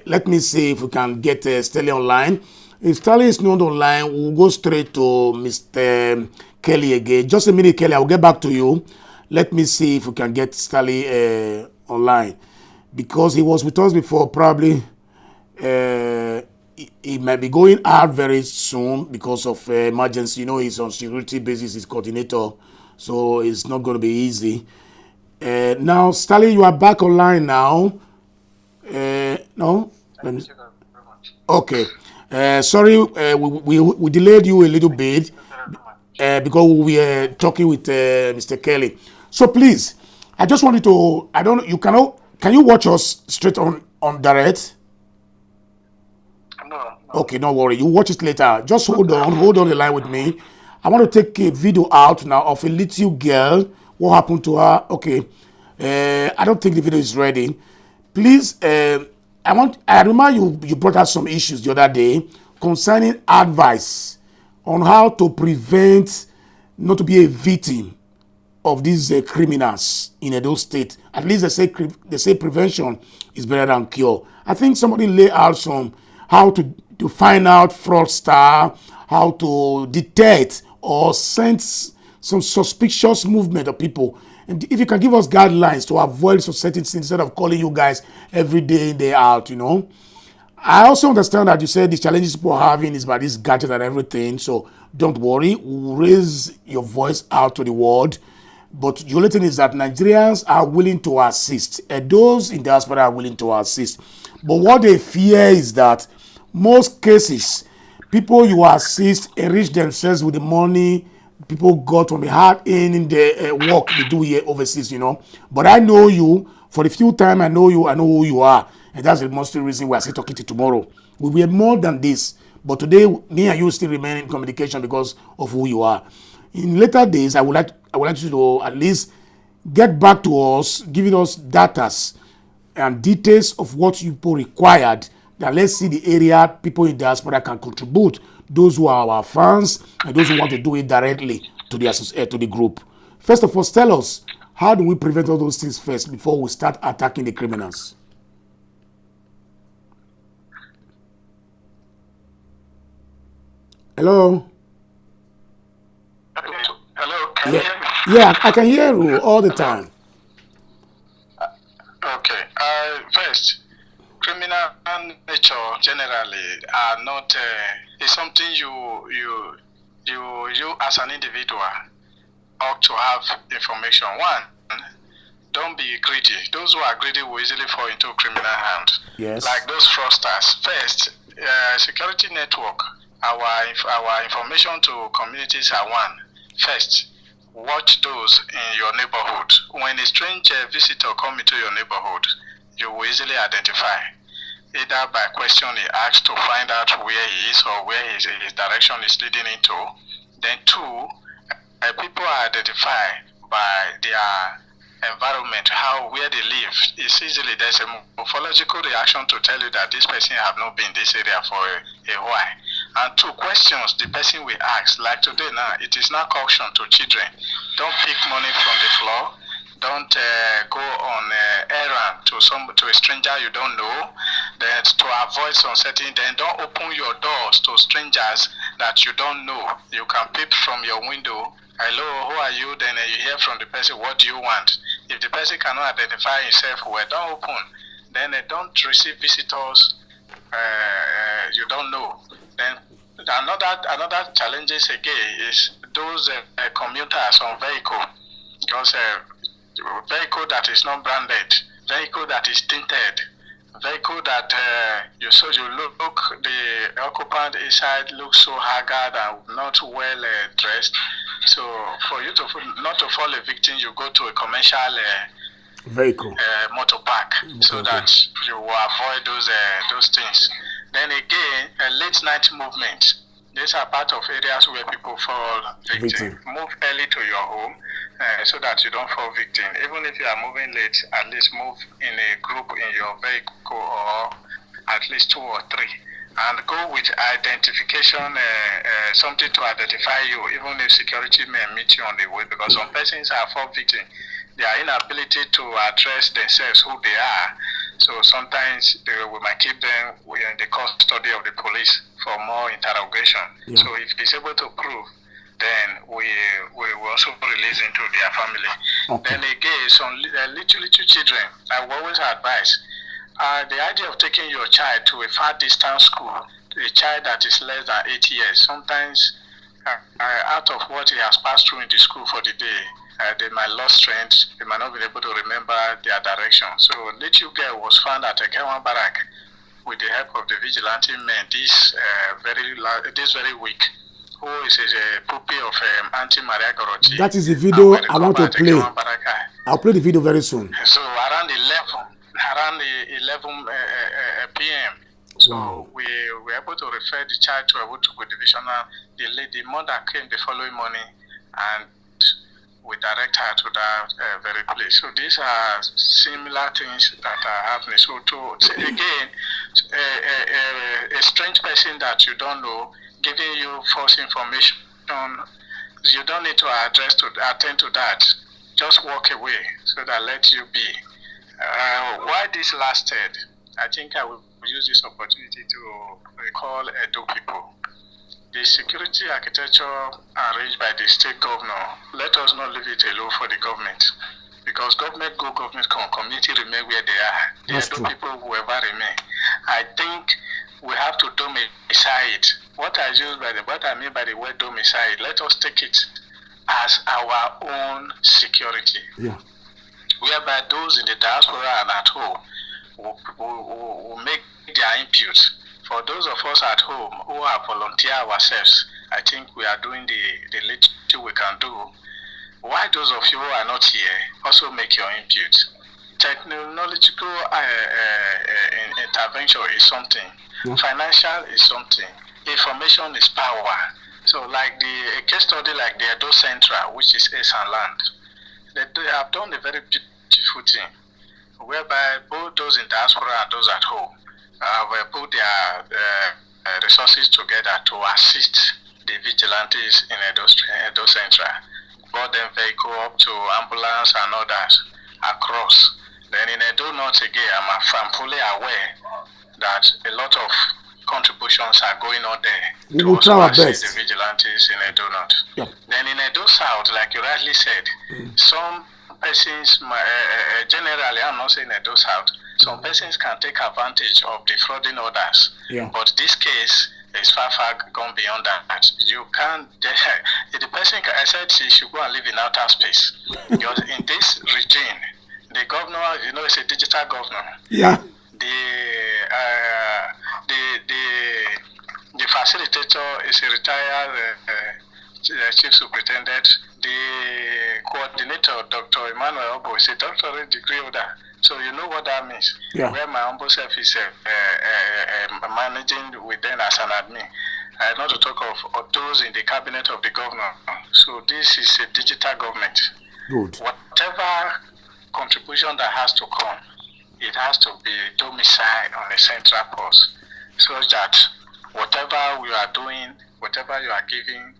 Let me see if we can get Stanley online. If Stanley is not online, we'll go straight to Mr. Kelly again. Just a minute, Kelly. I'll get back to you. Let me see if we can get Stanley online, because he was with us before. Probably he might be going out very soon because of emergency. He's on security basis, he's coordinator, so it's not going to be easy. Now, Stanley, you are back online now. No? Okay. Sorry, we delayed you a little bit because we were talking with Mr. Kelly. So please, I just want you to, can you watch us straight on direct? No. Okay, don't worry. You watch it later. Just hold on the line with me. I want to take a video out now of a little girl. What happened to her? Okay. I don't think the video is ready. Please, I remind you brought us some issues the other day concerning advice on how to prevent not to be a victim of these criminals in Edo State. At least they say prevention is better than cure. I think somebody lay out some how to to find out fraudster, how to detect or sense some suspicious movement of people. And if you can give us guidelines to avoid such certain things instead of calling you guys every day, day out, I also understand that you said the challenges people are having is by this gadget and everything. So don't worry, we'll raise your voice out to the world. But the only thing is that Nigerians are willing to assist. And those in diaspora are willing to assist. But what they fear is that most cases, people you assist enrich themselves with the money people got from the hard in the work they do here overseas, But I know you. For the few time I know you, I know who you are. And that's the most reason why I say talking to tomorrow. We were more than this. But today, me and you still remain in communication because of who you are. In later days, I would like you to at least get back to us, giving us data and details of what you people required. That let's see the area people in diaspora can contribute. Those who are our fans and those who want to do it directly to the group. First of all, tell us, how do we prevent all those things first before we start attacking the criminals? Hello? Hello, can you hear me? Yeah, I can hear you all the time. Okay. First, criminal nature generally are not is something you as an individual ought to have information. One, don't be greedy. Those who are greedy will easily fall into criminal hands. Yes. Like those fraudsters. First, security network. Our information to communities are one. First, watch those in your neighborhood. When a strange visitor comes into your neighborhood, you will easily identify, either by question he asks to find out where he is or where his direction is leading into. Then two, people are identified by their environment, where they live. It's easily, there's a morphological reaction to tell you that this person have not been in this area for a while. And two, questions the person will ask, like today now, it is now caution to children. Don't pick money from the floor. Don't go on errand to a stranger you don't know. Then to avoid some setting, then don't open your doors to strangers that you don't know. You can peep from your window. Hello, who are you? Then you hear from the person, what do you want? If the person cannot identify himself, well, don't open. Then don't receive visitors you don't know. Then another challenges again is those commuters on vehicle, because vehicle that is not branded, vehicle that is tinted, vehicle that you look the occupant inside looks so haggard and not well dressed. So for you to not to fall a victim, you go to a commercial vehicle motor park, so that you will avoid those things. Then again, a late night movement. These are part of areas where people fall victim. Move early to your home so that you don't fall victim. Even if you are moving late, at least move in a group in your vehicle, or at least 2 or 3. And go with identification, something to identify you, even if security may meet you on the way, because some persons are fall victim. Their inability to address themselves who they are. So sometimes we might keep them in the custody of the police for more interrogation. Yeah. So if he's able to prove, then we will also release into their family. Okay. Then again, some little children, I will always advise, the idea of taking your child to a far distance school, a child that is less than 8 years, sometimes out of what he has passed through in the school for the day, they might lose strength, they might not be able to remember their direction. So little girl was found at a Kewan barrack with the help of the vigilante men this very week, who is a puppy of Auntie Maria Gorochi. That is the video I want to play. I'll play the video very soon. So around 11 p.m. So wow. We were able to refer the child to a Wotuku divisional. The mother came the following morning and we direct her to that very place. So these are similar things that are happening. So again, a strange person that you don't know giving you false information, you don't need to attend to that. Just walk away so that let you be. Why this lasted? I think I will use this opportunity to recall Edo people. The security architecture arranged by the state governor, let us not leave it alone for the government. Because government go, government come, community remain where they are. The Edo people will ever remain. I think we have to domicile. What I mean by the word domicile, let us take it as our own security. Yeah. Whereby those in the diaspora and at home will make their input. For those of us at home who have volunteered ourselves, I think we are doing the little we can do. Why those of you who are not here also make your input? Technological intervention is something. Yeah. Financial is something. Information is power. So like a case study like the Edo Central, which is Ace and Land, they have done a very beautiful thing, whereby both those in diaspora and those at home have put their resources together to assist the vigilantes in Edo Central. Brought them vehicle up to ambulance and others across. Then in Edo North again, I'm fully aware that a lot of contributions are going on there we will try our best. The vigilantes in Edo North. Yep. Then in Edo South, like you rightly said, some persons, generally, I'm not saying Edo South, some persons can take advantage of defrauding others. Yeah. But this case is far gone beyond that. You can't, the person, I said she should go and live in outer space. Because in this regime, the governor, is a digital governor. Yeah. The facilitator is a retired chief superintendent. The coordinator, Dr. Emmanuel Obo, is a doctorate degree holder. So you know what that means. Yeah. Where my humble self is managing with them as an admin. Not to talk of those in the cabinet of the governor. So this is a digital government. Good. Whatever contribution that has to come, it has to be domiciled on a central post, so that whatever we are doing, whatever you are giving,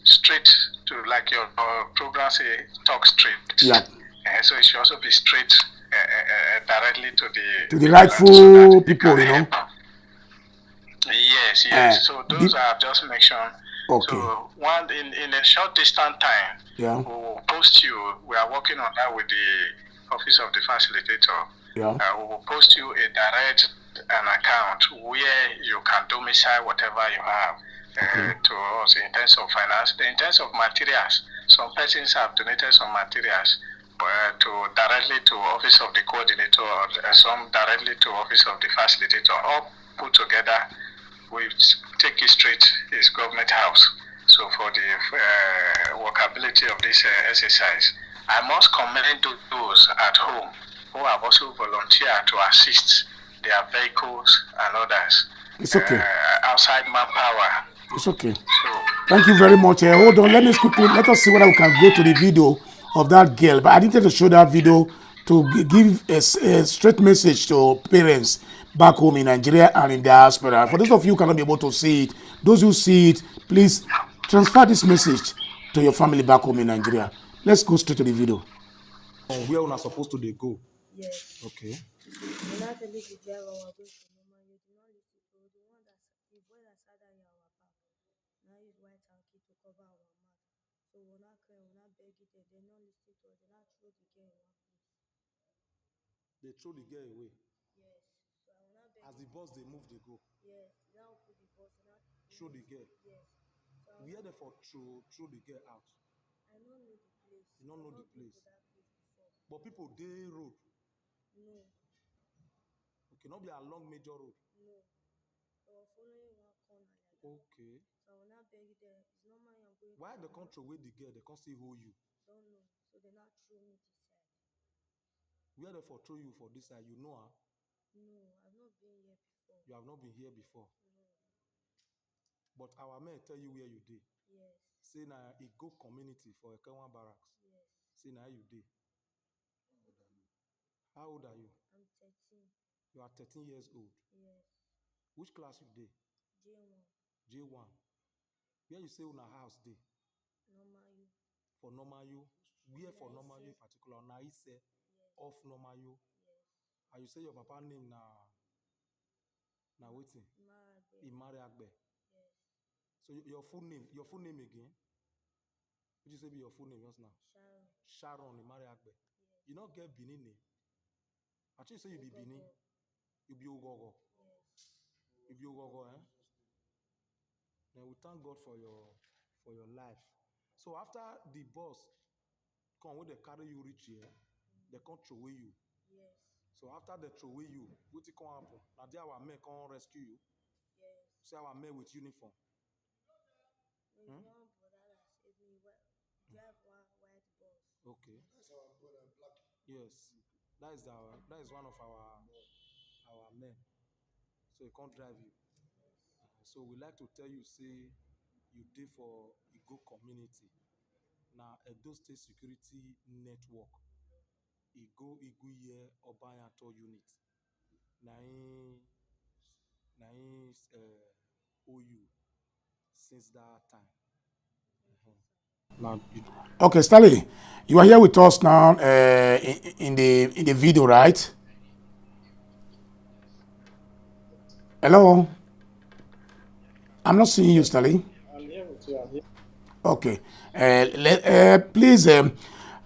straight to, like your program say, talk straight. Yeah. So it should also be straight directly to the rightful people, Yes. So those are just mentioned. Okay. So one in a short distant time, yeah, we will post you. We are working on that with the office of the facilitator. Yeah. We will post you an account where you can domicile whatever you have to us in terms of finance, in terms of materials. Some persons have donated some materials directly to office of the coordinator, some directly to office of the facilitator. All put together, we take it straight is government house. So for the workability of this exercise, I must commend those at home who have also volunteered to assist their vehicles and others. It's okay. Outside manpower. It's okay. So, thank you very much. Hold on, let us see whether we can go to the video of that girl. But I didn't to show that video to give a straight message to parents back home in Nigeria and in diaspora. For those of you who cannot be able to see it, those who see it, please transfer this message to your family back home in Nigeria. Let's go straight to the video. Where we are supposed to go? Yes. Okay. When I tell you the driver was going to normal, you do not listen to the one that's the boy that sat down in our back. Now use white and key to cover our mouth. So when I cry, when I beg it, they not listen to us, they not throw the girl in one place. They throw the girl away. Yes. So when I beg as the boss they move, they go. Yes. Now put the boss and I Show the girl. Yes. So we had therefore throw the girl out. I don't know the place. You don't know the place. That place before. But people they road. No. Okay, not be along major road. No. They were following one corner like that. Okay. So when I beg there, it's normal I'm going. Why the control with the girl? They can't see who you. Don't know. So they not throw me this side. Where they for throw you for this side? You know her? No, I've not been here before. You have not been here before. No. But our men tell you where you did. Yes. Say na a go community for Ekewan Barracks. Yes. Say na you did. How old are you? I'm 13. You are 13 years old. Yes. Which class you did? J1. J1. Where you say una house dey? Normal you. For normal you? Where for normal you in particular? Na say off normal you? Yes. And you say your papa name na waiting. Imariagbe. Imariagbe. Yes. So your full name again? What you say be your full name just now? Sharon. Sharon Imariagbe. Yes. You not get Benin name. Actually, say you be Benin. Ogogo. You be Ogogo. Yes. You be Ogogo, eh? Then we thank God for your life. So after the bus come when they carry you reach here, they come throw away you. Yes. So after they throw away you, what it come happen? Now there our men come rescue you. Yes. See our men with uniform. There's one brother that saved me. Drive one white bus. Okay. That's our brother, Black. Yes. That is one of our men. So he can't drive you. So we like to tell you, say, you did for Igo community. Now, Edo State Security Network, Igo Iguye Obanyato Unit. Now, OU since that time. Now, Okay, Stanley, you are here with us now in the video, right? Hello? I'm not seeing you, Stanley. I'm here with you. I'm here. Okay. Please,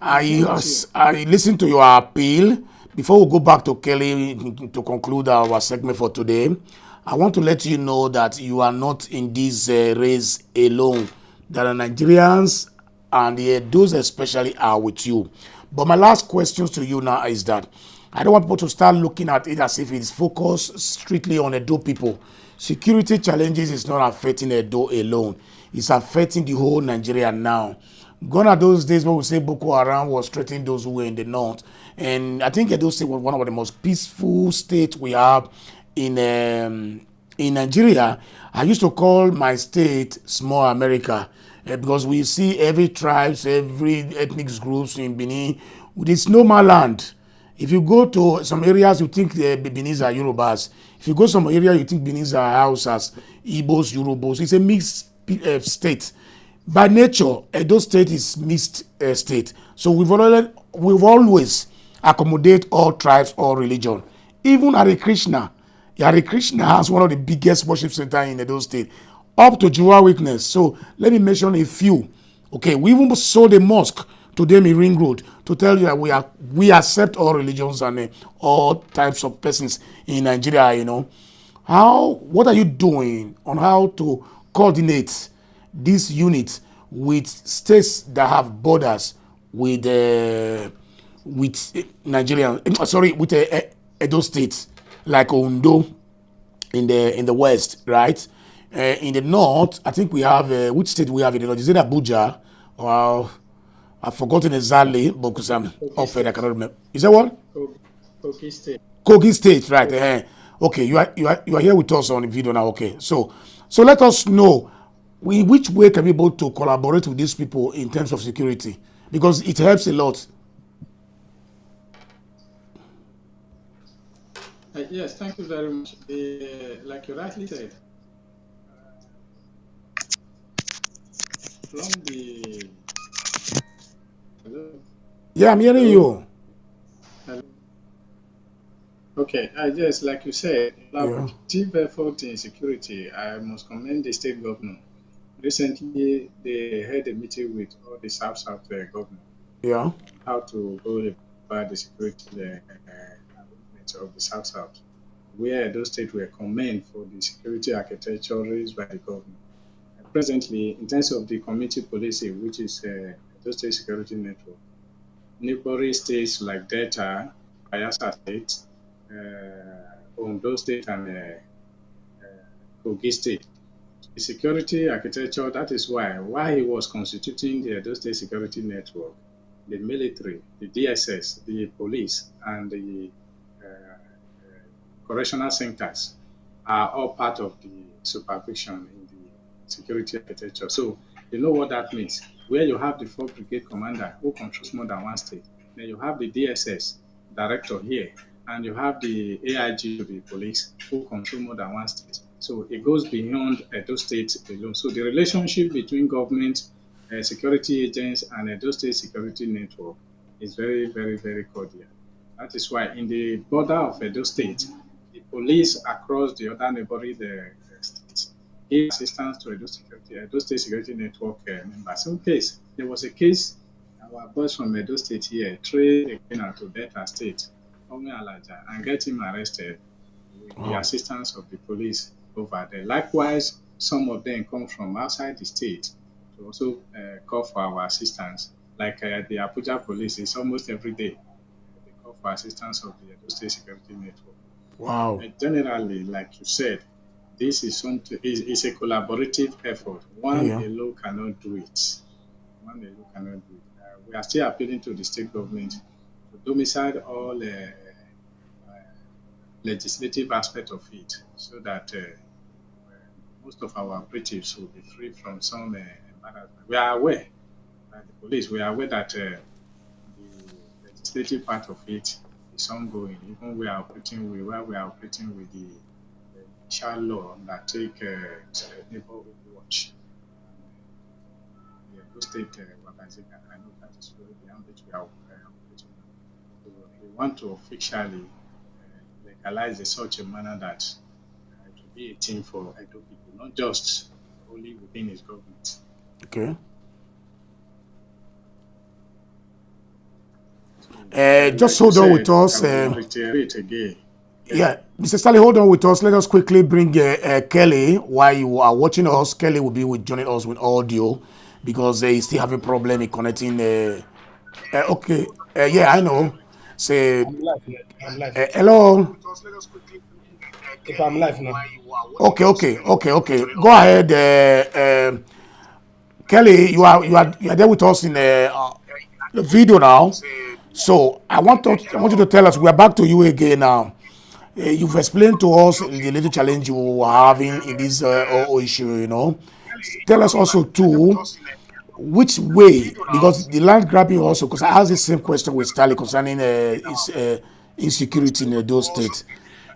I listen to your appeal. Before we go back to Kelly to conclude our segment for today, I want to let you know that you are not in this race alone. There are Nigerians and those especially are with you. But my last question to you now is that I don't want people to start looking at it as if it's focused strictly on Edo people. Security challenges is not affecting Edo alone. It's affecting the whole Nigeria now. Gone are those days when we say Boko Haram was threatening those who were in the north. And I think Edo State was one of the most peaceful states we have in Nigeria. I used to call my state Small America because we see every tribes, every ethnic groups in Benin with its no man land. If you go to some areas, you think the Benin's are Yorubas. If you go some area, you think Benin's are Hausas, Igbos, Yorubos. It's a mixed state. By nature, Edo State is mixed state. So we've always accommodate all tribes, all religion. Even Hare Krishna. Hare Krishna has one of the biggest worship centers in Edo State, up to Jehovah's Witness. So let me mention a few. Okay, we even sold a mosque to them in Ring Road to tell you that we accept all religions and all types of persons in Nigeria. What are you doing on how to coordinate this unit with states that have borders with Nigeria? Sorry, with Edo State, like Ondo in the west, right? In the north, I think we have which state we have in the north? Is it Abuja? Well, I've forgotten exactly because I'm off it. I cannot remember. Is that what? Kogi State. Kogi State, right? Okay, you are here with us on the video now. Okay, so let us know in which way can we be able to collaborate with these people in terms of security, because it helps a lot. Yes, thank you very much. Like you rightly said, from the hello. Yeah, I'm hearing you. Hello. Okay, yes, like you said, collaborative effort in security. I must commend the state governor. Recently, they had a meeting with all the South government. Yeah. How to go about the security of the South, where those states were commended for the security architecture raised by the government. Presently, in terms of the community policing, which is those state security network, neighboring states like Delta, Bayelsa State, Ondo State, and Kogi State. The security architecture, that is why he was constituting the Edo State Security Network, the military, the DSS, the police, and the correctional centers are all part of the supervision in the security architecture. So you know what that means. Where you have the 4th Brigade Commander who controls more than one state, then you have the DSS director here, and you have the AIG of the police who control more than one state. So it goes beyond Edo State alone. So the relationship between government, security agents, and Edo State Security Network is very, very, very cordial. That is why in the border of Edo State, the police across the other neighboring states give assistance to Edo State Security Network members. In case there was a case, our boys from Edo State here traced a criminal to Delta State, Alaja, and get him arrested with the assistance of the police over there. Likewise, some of them come from outside the state to also call for our assistance. Like the Abuja police is almost every day they call for assistance of the Edo State Security Network. Wow. Generally, like you said, this is is a collaborative effort. One alone cannot do it. One alone cannot do it. We are still appealing to the state government to domicile all legislative aspect of it, so that most of our operatives will be free from some embarrassment. We are aware, the police, we are aware that the legislative part of it is ongoing. Even we are operating with the initial law that take neighborhood watch. The Edo State organization, I know that is really the ambit we are operating. So we want to officially legalize such a manner that it will be a thing for Edo people, not just only within his government. Okay. Just hold on with us. Yeah, Mr. Stanley, hold on with us. Let us quickly bring Kelly. While you are watching us, Kelly will be joining us with audio because he's still having a problem in connecting. Okay. Yeah, I know. Say, I'm live. hello. If I'm live now. Okay. Go ahead. Kelly, you are there with us in the video now. So I want you to tell us. We are back to you again now. You've explained to us the little challenge you are having in this issue. Tell us also too which way, because the land grabbing also. Because I asked the same question with Stanley concerning insecurity in Edo State.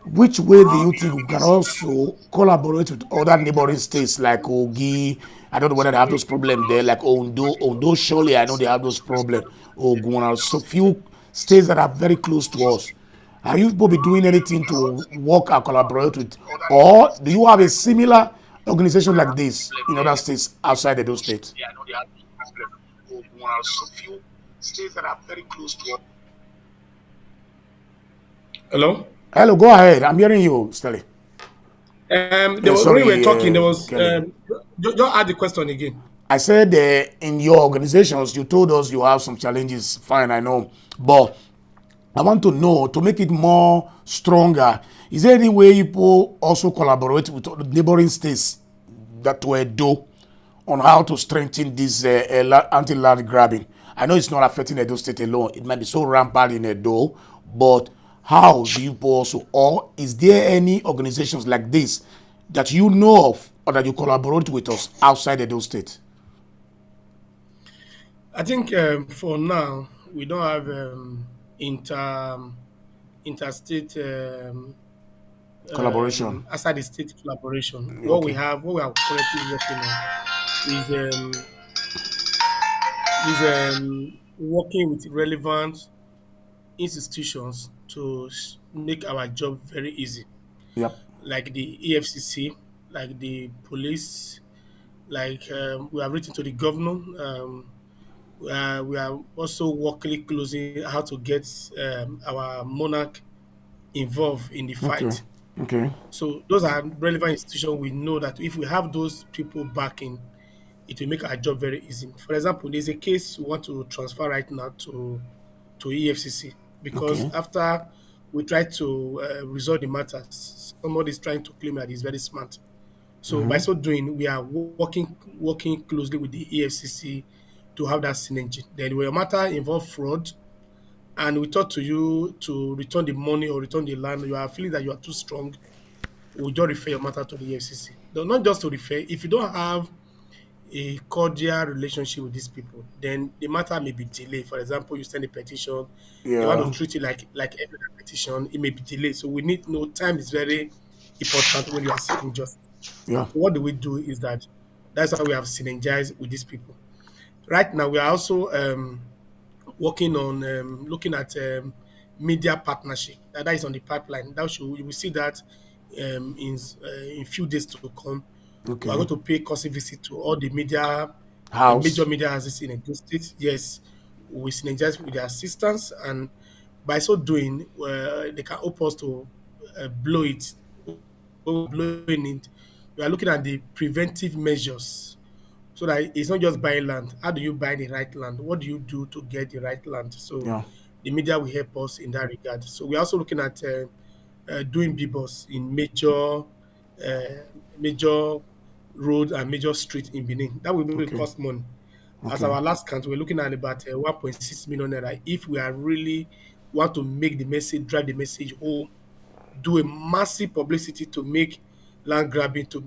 Which way do you think we can also collaborate with other neighboring states like Ogi? I don't know whether they have those problems there, like Ondo surely I know they have those problems. Ogun, and so few states that are very close to us. Are you people be doing anything to work and collaborate with? Or do you have a similar organization like this in other states outside of those states? Yeah, I know they have Ogun, and so few states that are very close to us. Hello, go ahead. I'm hearing you, Stanley. When we were talking, there was just add the question again. I said in your organizations, you told us you have some challenges. Fine, I know, but I want to know, to make it more stronger, is there any way people also collaborate with neighboring states that were do on how to strengthen this anti-land grabbing? I know it's not affecting Edo State alone. It might be so rampant in Edo, but how do you also, or is there any organizations like this that you know of or that you collaborate with us outside Edo State? I think for now we don't have interstate Collaboration. outside the state collaboration. Okay. What we are currently working on is working with relevant institutions to make our job very easy. Yep. Like the EFCC, like the police, like we have written to the governor. We are also working closely how to get our monarch involved in the fight. Okay. So those are relevant institutions. We know that if we have those people backing, it will make our job very easy. For example, there's a case we want to transfer right now to EFCC because after we try to resolve the matters, somebody is trying to claim that he's very smart. So by so doing, we are working closely with the EFCC to have that synergy. Then when a matter involve fraud, and we talk to you to return the money or return the land, you are feeling that you are too strong, we just refer your matter to the EFCC. Though not just to refer, if you don't have a cordial relationship with these people, then the matter may be delayed. For example, you send a petition, you want to treat it like every other petition, it may be delayed. So we need time is very important when you are seeking justice. Yeah. So what do we do is that's how we have synergized with these people. Right now, we are also working on looking at media partnership that is on the pipeline. You will see that in few days to come. We are Okay. going to pay courtesy visit to all the major House. media houses in Edo State. Yes, with Nigerians with their assistance, and by so doing, they can help us to blow it. Blowing it, we are looking at the preventive measures so that it's not just buying land. How do you buy the right land? What do you do to get the right land? So Yeah. the media will help us in that regard. So we're also looking at doing BBOS in major road and major street in Benin. That will Okay. cost money. As Okay. our last count, we're looking at about 1.6 million naira. If we are really want to make the message, drive the message home, do a massive publicity to make land grabbers to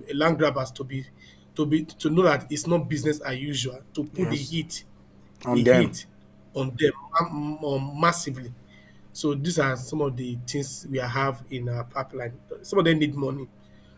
know that it's not business as usual, to put Yes. the On them. heat on them massively. So these are some of the things we have in our pipeline. Some of them need money,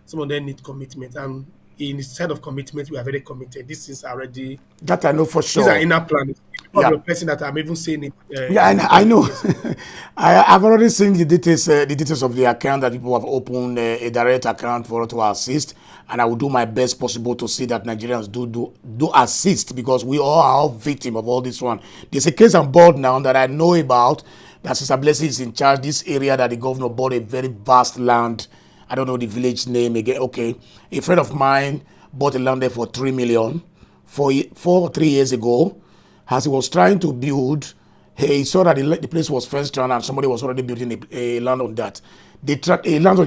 some of them need commitment, and in the side of commitment, we are very committed. These things are already That I know for these are sure. inner planning. Of Yeah. your person that I'm even saying it Yeah, in I public. know. Yes. I've already seen the details of the account that people have opened a direct account for us to assist, and I will do my best possible to see that Nigerians do assist because we all are all victim of all this one. There's a case on board now that I know about that Sister Blessing is in charge. This area that the governor bought a very vast land. I don't know the village name again. Okay, a friend of mine bought a land there for 3 million 3 years ago. As he was trying to build, he saw that the place was fenced around and somebody was already building a land on that. They land on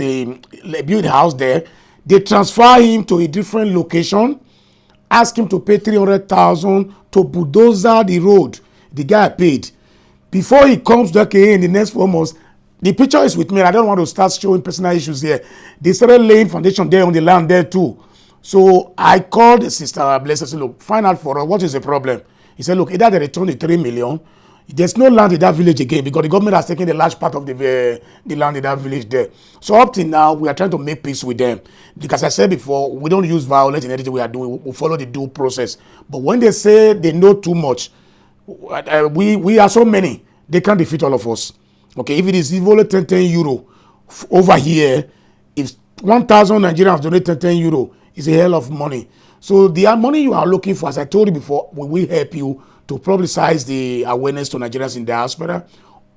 build a house there. They transfer him to a different location, ask him to pay 300,000 to bulldozer the road. The guy paid. Before he comes back here in the next 4 months, the picture is with me. I don't want to start showing personal issues here. They started laying foundation there on the land there too. So I called the sister Blessed and said, look, find out for us what is the problem. He said, look, either they return the 3 million. There's no land in that village again because the government has taken the large part of the land in that village there. So up till now, we are trying to make peace with them. Because I said before, we don't use violence in anything we are doing. We follow the due process. But when they say they know too much, we are so many, they can't defeat all of us. Okay, if it is only 10 euro over here, if 1,000 Nigerians donate 10 euro, it's a hell of money. So the money you are looking for, as I told you before, we will help you to publicize the awareness to Nigerians in diaspora.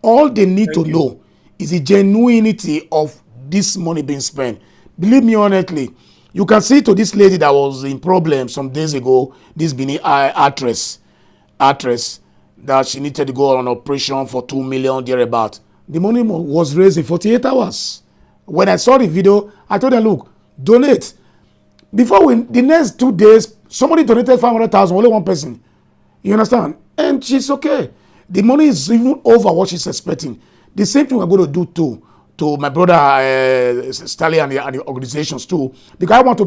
All they need to Thank you. know is the genuinity of this money being spent. Believe me honestly, you can see to this lady that was in problem some days ago, this Benin actress, that she needed to go on operation for 2 million thereabout. The money was raised in 48 hours. When I saw the video, I told them, look, donate. The next 2 days, somebody donated 500,000, only one person. You understand? And she's okay. The money is even over what she's expecting. The same thing we're going to do to my brother Stanley and the organizations too. Because I want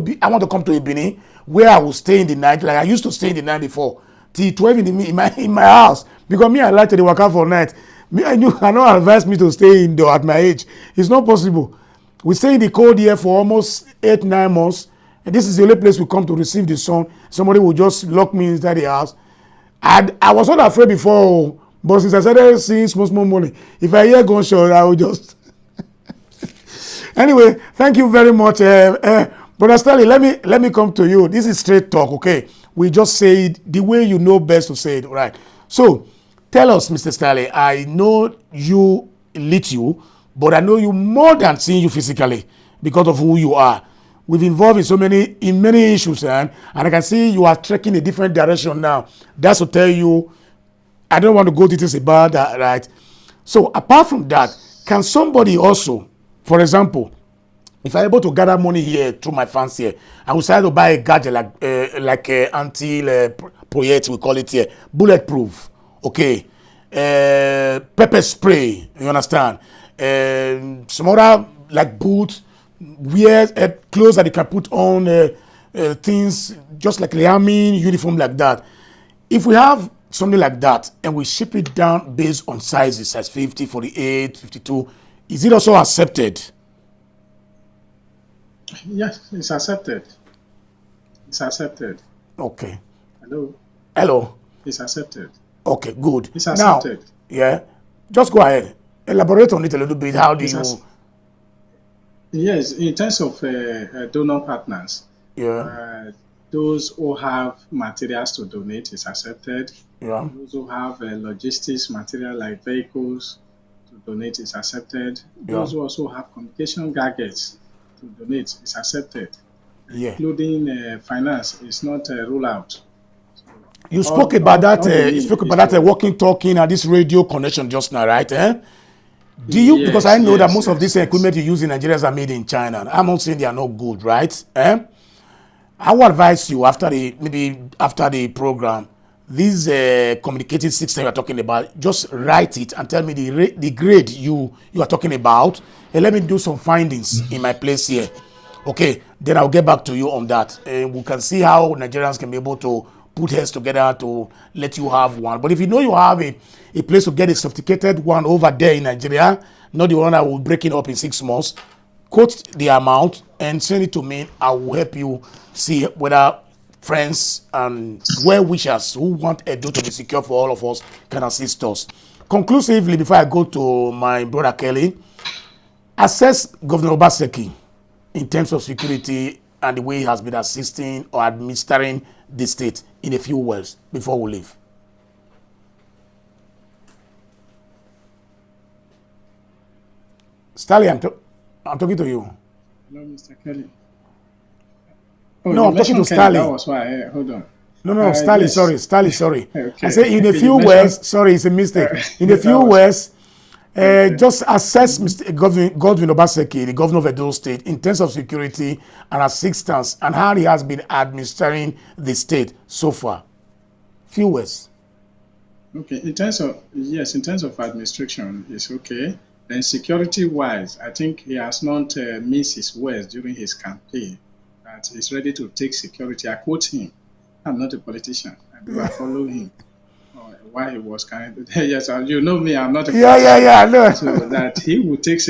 to come to Benin where I will stay in the night, like I used to stay in the night before, till 12 in my house. Because me, I like to work out for night. Me, I know advise me to stay indoor at my age. It's not possible. We stay in the cold here for almost 8-9 months. And this is the only place we come to receive the sun. Somebody will just lock me inside the house. I was not afraid before, but since I started seeing small money, if I hear gunshot, I will just. Anyway, thank you very much, Brother Stanley. Let me come to you. This is straight talk, okay? We just say it the way you know best to say it, right? So, tell us, Mr. Stanley. I know you little, but I know you more than seeing you physically because of who you are. We've involved in many issues, and I can see you are trekking a different direction now. That's to tell you, I don't want to go details about that, right? So apart from that, can somebody also, for example, if I'm able to gather money here through my fans here, I will decide to buy a gadget like anti-project, we call it here, bulletproof, okay, pepper spray, you understand, some other like boots, wear clothes that you can put on, things just like the army uniform like that. If we have something like that and we ship it down based on sizes, size 50, 48, 52, is it also accepted? Yes, it's accepted. It's accepted. Okay. Hello. Hello. It's accepted. Okay, good. It's accepted. Now, yeah, just go ahead. Elaborate on it a little bit. How do It's you? as, yes, in terms of donor partners, Yeah, uh, those who have materials to donate is accepted. yeah, Those who have logistics material like vehicles to donate is accepted. yeah, Those who also have communication gadgets to donate is accepted, yeah. including finance is not ruled out. So You spoke all, about all, that. all they You need spoke is about that to, walking, talking, and this radio connection just now, right? Eh? Do you? Because I yes, know that yes, most of yes, this yes. equipment you use in Nigeria are made in China. I'm not saying they are not good, right? Eh? I would advise you after the program, this communicating system you're talking about, just write it and tell me the grade you are talking about, and let me do some findings in my place here. Okay, then I'll get back to you on that, and we can see how Nigerians can be able to put heads together to let you have one. But if you know you have a place to get a sophisticated one over there in Nigeria, not the one that will break it up in 6 months, quote the amount and send it to me. I will help you see whether friends and well wishers who want Edo to be secure for all of us can assist us. Conclusively, before I go to my brother Kelly, assess Governor Obaseki in terms of security and the way he has been assisting or administering the state in a few words before we leave. Stanley, I'm talking to you. Hello, Mr. Kelly. Oh, No, you I'm talking to mentioned Kelly. That Stanley. was why. Hold on. No, Stanley, Yes. sorry. Stanley, sorry. I Okay. say in a You few mentioned. words, sorry, it's a mistake. In a That few was words, okay. just assess Mr. Godwin Obaseki, the governor of Edo State, in terms of security and assistance and how he has been administering the state so far. Few words. Okay. In terms of yes, in terms of administration, it's okay. Then security-wise, I think he has not missed his words during his campaign. That he's ready to take security. I quote him. I'm not a politician. I follow him. Why he was kind of, yes, you know me, I'm not a politician. Yeah, I know. So that he would take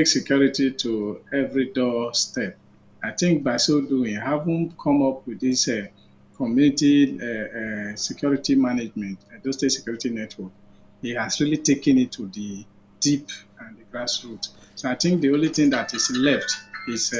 security to every doorstep. I think by so doing, having come up with this community security management, Edo State Security Network, he has really taken it to the deep and the grassroots. So I think the only thing that is left is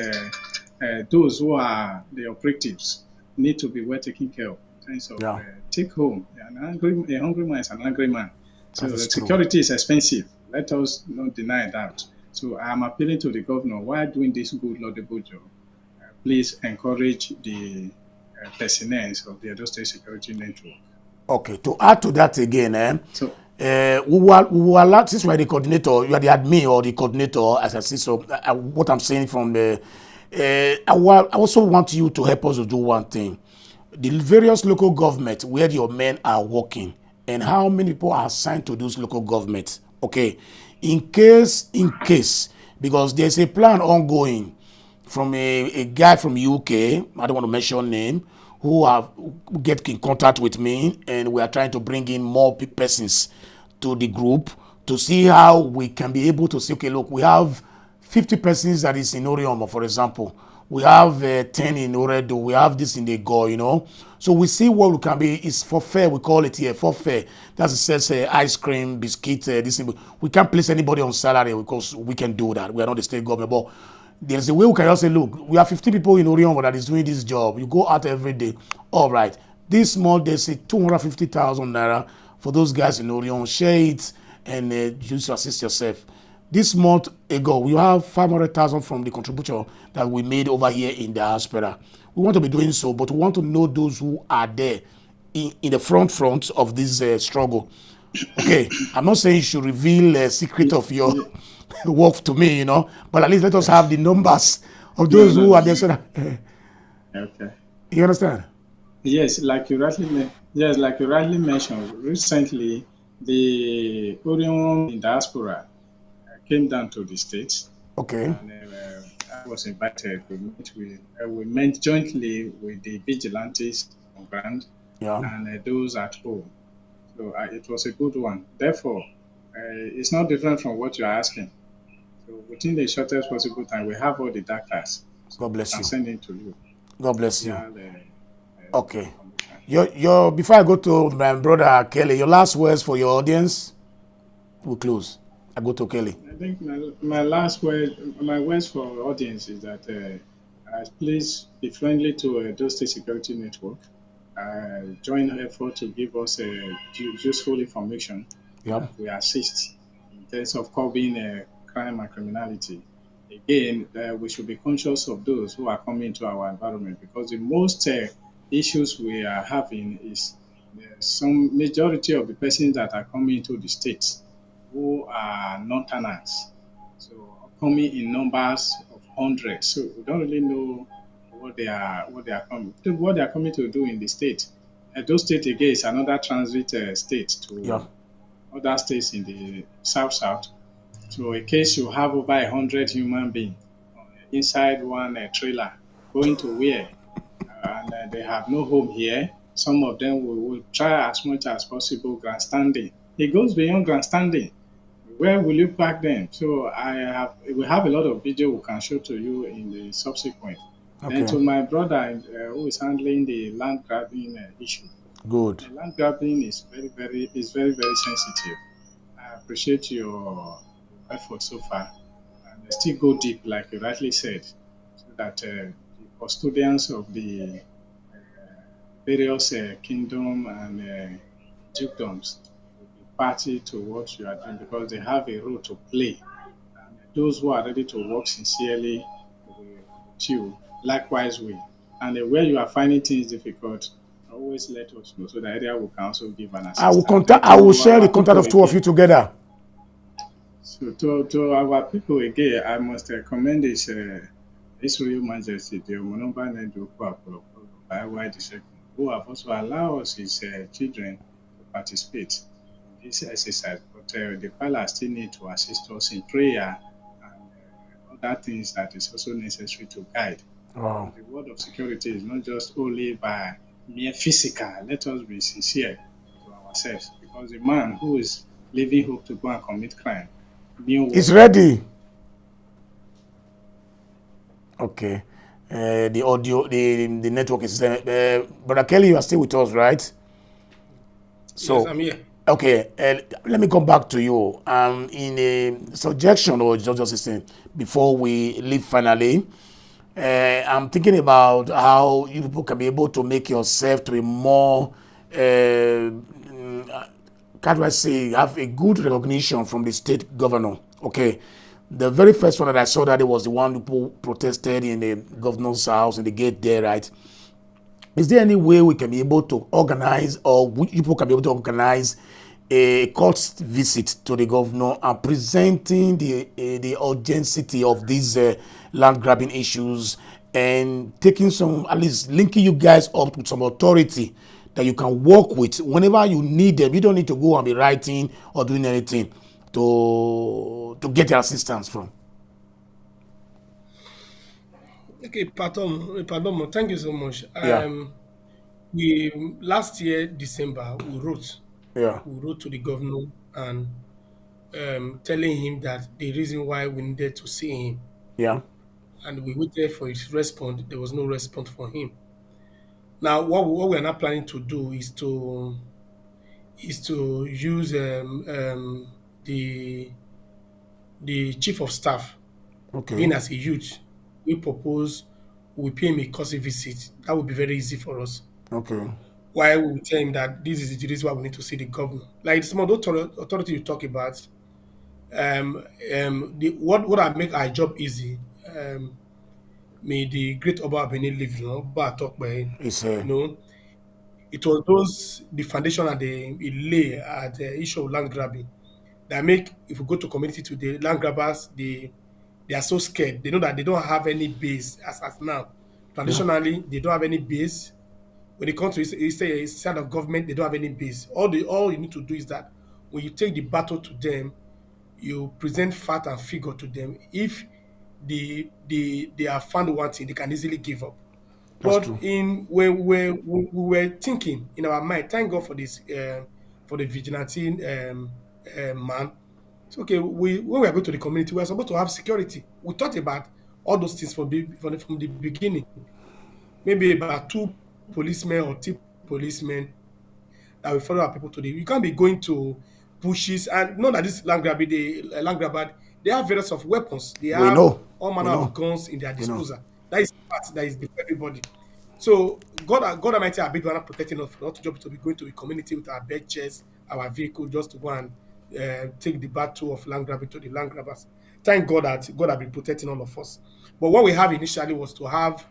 those who are the operatives need to be well taken care of in terms of Yeah, take home. A hungry man is an angry man. So that is true. security is expensive. Let us not deny that. So I'm appealing to the governor, while doing this good, laudable job, please encourage the personnel of the Edo State Security Network. Okay, to add to that again, So we will allow, since you are the coordinator, you are the admin or the coordinator, as I see. So, what I'm saying from the, I also want you to help us to do one thing. The various local governments where your men are working and how many people are assigned to those local governments. Okay, in case, because there's a plan ongoing from a guy from UK, I don't want to mention name, who have get in contact with me, and we are trying to bring in more persons to the group to see how we can be able to say, okay, look, we have 50 persons that is in Orion, for example. We have 10 in Oredo. We have this in the Go, you know. So we see what we can be. It's for fair. We call it here for fair. That's it says ice cream, biscuit. This we can't place anybody on salary because we can do that. We are not the state government, but there's a way we can just say, look, we have 50 people in Orion that is doing this job. You go out every day. All right. This small, they say 250,000 naira for those guys in Orion. Share it and just assist yourself. This month ago, we have 500,000 from the contribution that we made over here in the diaspora. We want to be doing so, but we want to know those who are there in the front of this struggle. Okay, I'm not saying you should reveal a secret of your work to me, you know, but at least let us have the numbers of those who are there. So that, okay. You understand? Yes, like you rightly mentioned, recently the Orion in diaspora came down to the States. Okay. And I was invited. We met jointly with the vigilantes on ground and those at home. So it was a good one. Therefore, it's not different from what you're asking. So within the shortest possible time, we have all the data. So God bless you. I'm sending to you. God bless you. Okay. Your before I go to my brother Kelly, your last words for your audience. we close. I go to Kelly. I think my last word, my words for audience is that please be friendly to Edo State Security Network. Join effort to give us useful information Yeah. that will assist in terms of curbing crime and criminality. Again, we should be conscious of those who are coming into our environment because the most issues we are having is some majority of the persons that are coming into the states who are non-tenants. So coming in numbers of hundreds. So we don't really know what they are coming to do in the state. Those state again is another transit state Yeah. to other states in the south. So in case you have over 100 human beings inside one trailer going to where and they have no home here, some of them will try as much as possible grandstanding. It goes beyond grandstanding. Where will you park them? So we have a lot of video we can show to you in the subsequent. And Okay. to my brother who is handling the land grabbing issue, Good. the land grabbing is very sensitive. I appreciate your effort so far, and still go deep, like you rightly said, so that the custodians of the various kingdom and dukedoms will be party to what you are doing because they have a role to play. And those who are ready to work sincerely with you, likewise we. And where you are finding things difficult, always let us know so the area will can also give an I will assistance. contact. I will share the contact of two of you together. So to our people again, I must commend His Royal Majesty, the Omonomba Nedoku Apollo, by wide second, who have also allowed us, his children, to participate in this exercise. But the palace still need to assist us in prayer and other things that is also necessary to guide. Wow. The word of security is not just only by mere physical. Let us be sincere to ourselves because the man who is leaving hope to go and commit crime, It's ready. Okay. The audio, the network is. Brother Kelly, you are still with us, right? So, Yes, I'm here. okay. Let me come back to you. In a suggestion or just a thing before we leave finally. I'm thinking about how you people can be able to make yourself to be more, how do I say, have a good recognition from the state governor. Okay. The very first one that I saw that it was the one who protested in the governor's house in the gate there, right? Is there any way we can be able to organize, or people can be able to organize a court visit to the governor and presenting the urgency of these land grabbing issues and taking some, at least linking you guys up with some authority that you can work with whenever you need them. You don't need to go and be writing or doing anything to get your assistance from. Okay, pardon, thank you so much. Yeah, We last year December yeah, we wrote to the governor and telling him that the reason why we needed to see him, yeah. and we waited for his response. There was no response for him. Now, what we are now planning to do is to use the chief of staff, Okay, being as a youth. We propose we pay him a courtesy visit. That would be very easy for us. okay. Why we will tell him that this is the reason why we need to see the governor. Like some of the authority you talk about, what I make our job easy. May the great Oba Benin live, Oba talk by him. It's You know, it was those the foundation and the lay at the issue of land grabbing that make if we go to community today, land grabbers they are so scared. They know that they don't have any base as now. yeah, Traditionally, they don't have any base. When it comes to side of government, they don't have any base. All you need to do is that when you take the battle to them, you present fact and figure to them. If they are found wanting, they can easily give up. that's But true. in we were thinking in our mind, thank God for this for the vigilante man. It's okay. When we are going to the community, we are supposed to have security. We thought about all those things from the beginning. Maybe about two policemen or three policemen that will follow our people today. You can't be going to bushes, and not that this land grabber, they have various of weapons. They We have know. all We manner of know. guns in their We know. disposal. That is part that is before everybody. So God Almighty, our big one protecting us for not to be going to a community with our bed chairs, our vehicle, just to go and take the battle of land grabbing to the land grabbers. Thank God that God has been protecting all of us. But what we have initially was to have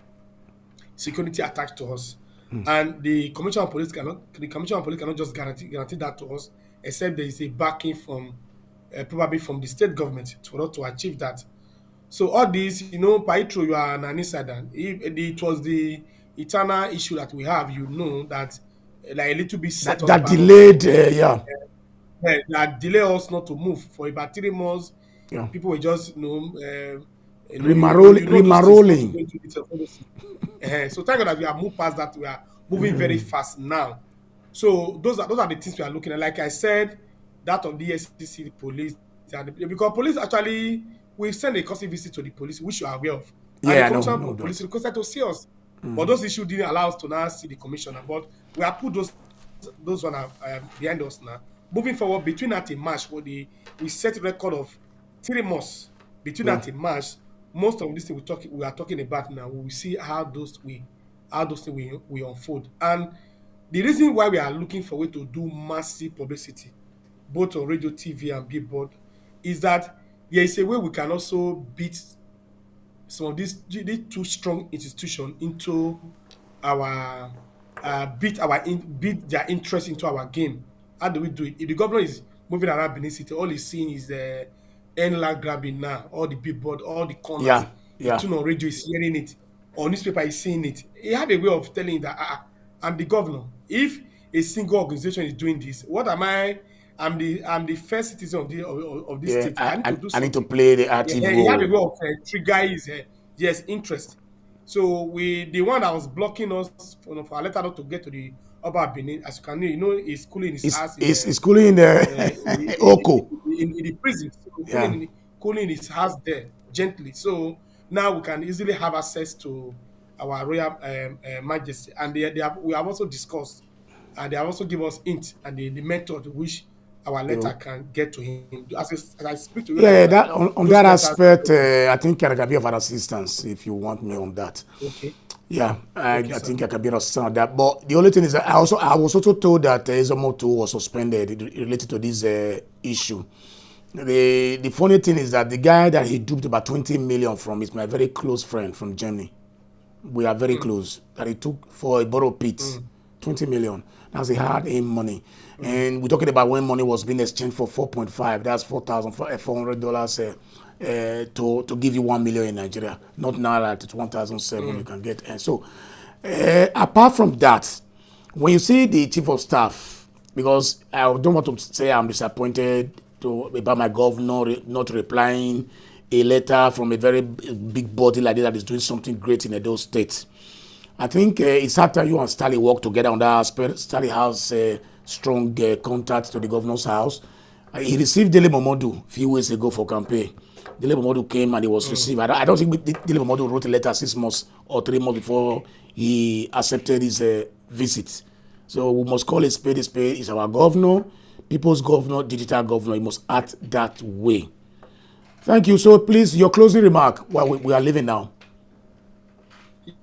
security attached to us. And the commissioner of police cannot just guarantee that to us, except there is a backing from probably from the state government for us to achieve that. So all this, Pa Heathrow, you are an insider. It was the eternal issue that we have, that like a little bit set us That back not delayed, to yeah, that delay us not to move for about 3 months. yeah. People were just those things not to Rimarolling. go into detail. So thank God that we have moved past that. We are moving very fast now. So those are the things we are looking at. Like I said, that of the SCC, the police, because police actually we send a courtesy visit to the police, which you are aware of, and the Yeah, I know, commissioner know of police that. requested to see us. But those issues didn't allow us to now see the commissioner. But we have put those one behind us now. Moving forward, between that and March, we set a record of 3 months. Between Yeah. that and March, most of this thing we are talking about now, we will see how those things we unfold. And the reason why we are looking for a way to do massive publicity, both on radio, TV, and billboard, is that there is a way we can also beat some of these two strong institutions into our beat their interest into our game. How do we do it? If the governor is moving around Benin City, all he's seeing is the end land grabbing now, all the billboard, all the corners. Yeah, The yeah. tune on radio is hearing it, or newspaper is seeing it. He have a way of telling that I'm the governor. If a single organization is doing this, what am I? I'm the first citizen of this Yeah, state. I need to do I need to something. play the Yeah, active he have a role. way of trigger his yes interest. So the one that was blocking us for our letter not to get to the Oba Benin, as you can know, he's cooling his ass It's cooling in the Oko. in the prison, so Yeah, cooling his house there gently. So now we can easily have access to our royal majesty, and we have also discussed, and they have also give us hint and the method which our you letter know. can get to him. As I speak to you Yeah, like yeah, that, that on those that letters. aspect, I think I can be of an assistance if you want me on that. Okay, Yeah, okay, I sir. think I can be of assistance on that. But the only thing is that I was also told that Ezomoto was suspended related to this issue. The funny thing is that the guy that he duped about 20 million from is my very close friend from Germany. We are very close. That he took for a borrow pit, Mm, 20 million. That's the hard earned money. mm, And we're talking about when money was being exchanged for 4.5. That's $4,400 to give you 1 million in Nigeria. Not now that it's 1,007 you mm, can get. And so, apart from that, when you see the chief of staff, because I don't want to say I'm disappointed about my governor not replying a letter from a very big body like this that is doing something great in Edo State. I think it's after you and Stanley work together on that aspect. Stanley has strong contact to the governor's house. He received Dele Momodu a few weeks ago for campaign. Dele Momodu came and he was mm. received. I don't think Dele Momodu wrote a letter 6 months or 3 months before he accepted his visit. So we must call a spade a spade. He's our governor, people's governor, digital governor. He must act that way. Thank you. So please, your closing remark while we are leaving now.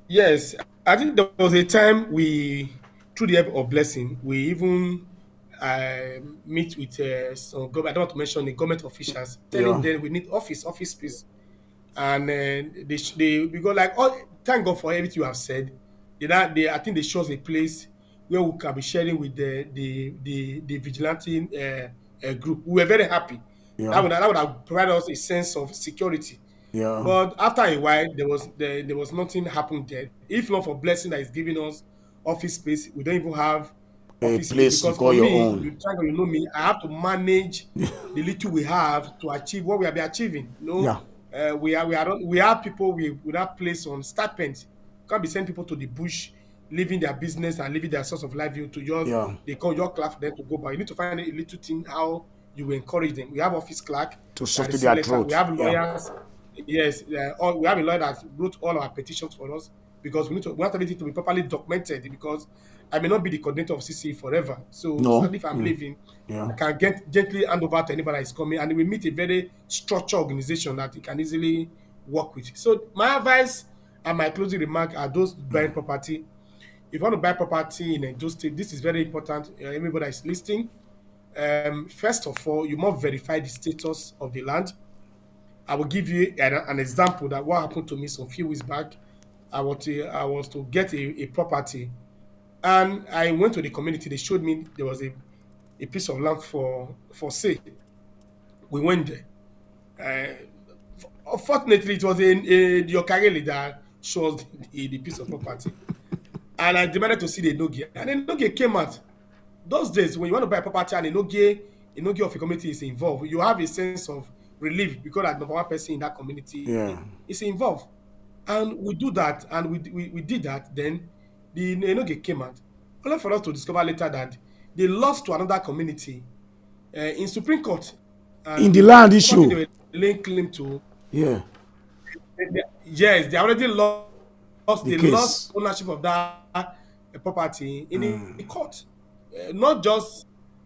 Yes, I think there was a time through the help of blessing, we even meet with some government. I don't want to mention the government officials, telling Yeah. them we need office space, and they because like all thank God for everything you have said. I think they show us a place where we can be sharing with the vigilante group. We were very happy. Yeah. That would have provided us a sense of security. Yeah. But after a while, there was nothing happened there. If not for blessing that is giving us office space, we don't even have A office space. place you Because call for your me, own. you know me, I have to manage the little we have to achieve what we are be achieving. Yeah. We have people we have place on stipend. Can't be sending people to the bush, leaving their business and leaving their source of livelihood to just Yeah. they call your class for them to go. But you need to find a little thing how you will encourage them. We have office clerk To that soften receive their letter. We throat. have Yeah. lawyers. Yes, we have a lawyer that wrote all our petitions for us. because we want everything to be properly documented, because I may not be the coordinator of CCE forever. So No. sadly, if I'm leaving, Yeah. I can get gently hand over to anybody that is coming, and we meet a very structured organization that you can easily work with. So my advice and my closing remark are those buying property. If you want to buy property in Edo State, this is very important. Everybody that is listening. First of all, you must verify the status of the land. I will give you an example that what happened to me some few weeks back. I was to get a property, and I went to the community. They showed me there was a piece of land for sale. We went there. Unfortunately, it was the Yokareli that shows the piece of property, and I demanded to see the Nogia, and the Nogia came out. Those days when you want to buy a property and a Nogia of a community is involved, you have a sense of relief because that number one person in that community Yeah. is involved. And we do that, and we did that. Then the Enoge came out, only for us to discover later that they lost to another community in Supreme Court, In the and land the property issue. they were laying claim to. Yeah. Yes, they already lost. The They lost case. ownership of that property in the court, not just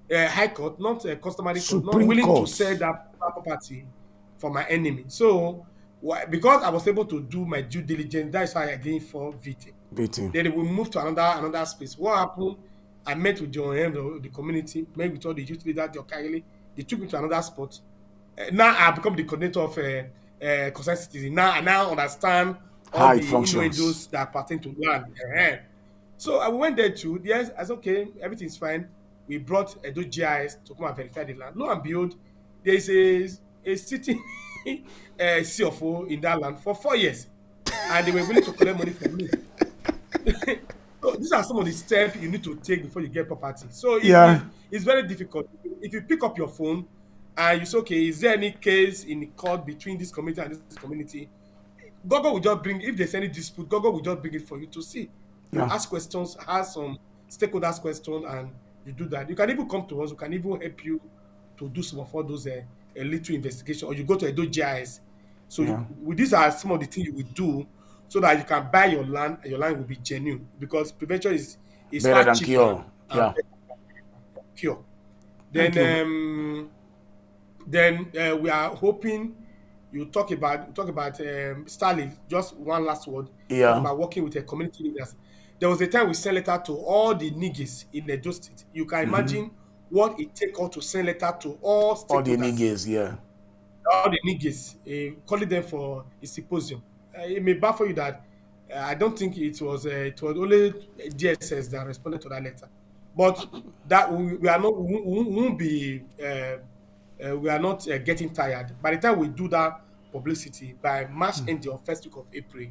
high court, not customary court, not Supreme willing to Court. sell that property for my enemy. So because I was able to do my due diligence, that's why I didn't fall victim. Beating. Then we moved to another space. What happened? I met with the end of the community, met with all the youth leaders, the Okayele. They took me to another spot. Now I become the coordinator of concerned citizen. Now I now understand all How it the functions. innuendos that pertain to land. So I went there too. Yes, I said, okay, everything's fine. We brought Edo GIS to come and verify the land. Lo and behold, there is a sitting CFO in that land for 4 years, and they were willing to collect money from me. So these are some of the steps you need to take before you get property. So Yeah. it's very difficult. If you pick up your phone and you say, okay, is there any case in the court between this community and this community? Google will just bring, if there's any dispute, Google will just bring it for you to see. You Yeah. ask questions, ask some stakeholders questions, and you do that. You can even come to us, we can even help you to do some of all those little investigation, or you go to Edo GIS. So Yeah. these are some of the things you will do so that you can buy your land and your land will be genuine, because prevention is Better far than cheaper cure. and Yeah. cure. Thank you. Then we are hoping you talk about Starlink. Just one last word. Talk Yeah. about working with the community leaders. There was a time we sent letter to all the niggas in Edo State. You can imagine what it takes us to send letter to all All the stakeholders, niggas. Yeah. all the niggas, calling them for a symposium. It may baffle you that I don't think it was only DSS that responded to that letter, but that we are not we won't be we are not getting tired. By the time we do that publicity by March end or first week of April,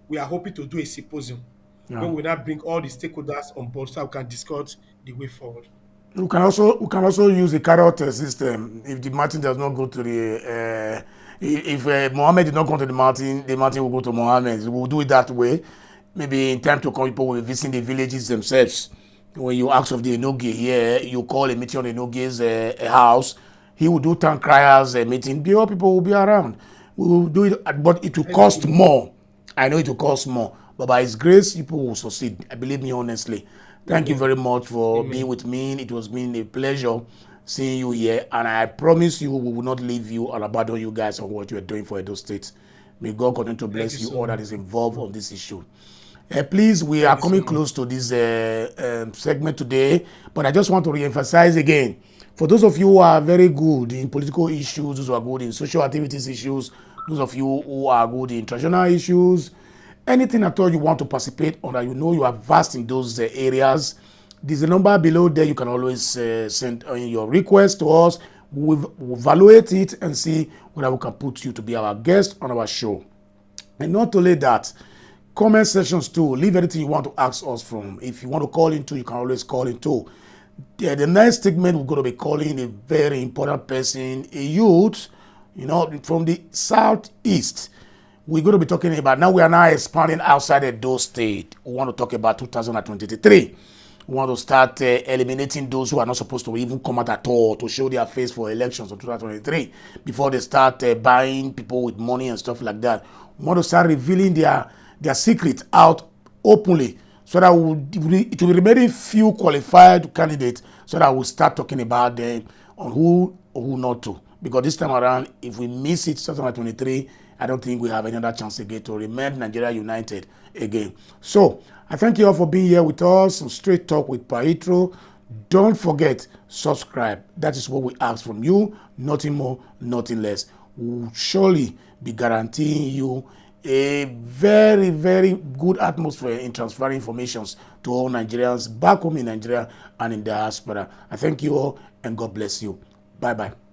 we are hoping to do a symposium Yeah. where we now bring all the stakeholders on board so we can discuss the way forward. We can also use the carrot system. If the mountain does not go to the if Mohammed did not go to the mountain will go to Mohammed. We'll do it that way. Maybe in time to come, people will visit the villages themselves. When you ask of the Enoge here, you call a meeting on the Enoge's house. He will do town criers meeting. The other people will be around. We will do it, but it will cost more. I know it will cost more, but by His grace, people will succeed. I believe me honestly. Thank you very much for being with me. It was been a pleasure seeing you here, and I promise you we will not leave you or abandon you guys on what you are doing for Edo State. May God continue to bless you all that is involved on this issue. Please, we are coming close to this segment today, but I just want to re-emphasize again, for those of you who are very good in political issues, those who are good in social activities issues, those of you who are good in traditional issues, anything at all you want to participate on that you know you are vast in those areas, there's a number below there. You can always send your request to us. We'll evaluate it and see whether we can put you to be our guest on our show. And not only that, comment sections too. Leave anything you want to ask us from. If you want to call into, you can always call into. The next segment, we're going to be calling a very important person, a youth, from the southeast. We're going to be talking about, now we are now expanding outside Edo State. We want to talk about 2023. We want to start eliminating those who are not supposed to even come out at all to show their face for elections in 2023 before they start buying people with money and stuff like that. We want to start revealing their secret out openly, so that it will be remaining few qualified candidates, so that we'll start talking about them on who or who not to. Because this time around, if we miss it 2023, I don't think we have another chance again to remain Nigeria united again. So I thank you all for being here with us on Straight Talk with Pa Heathrow. Don't forget, subscribe. That is what we ask from you. Nothing more, nothing less. We'll surely be guaranteeing you a very, very good atmosphere in transferring information to all Nigerians back home in Nigeria and in diaspora. I thank you all, and God bless you. Bye-bye.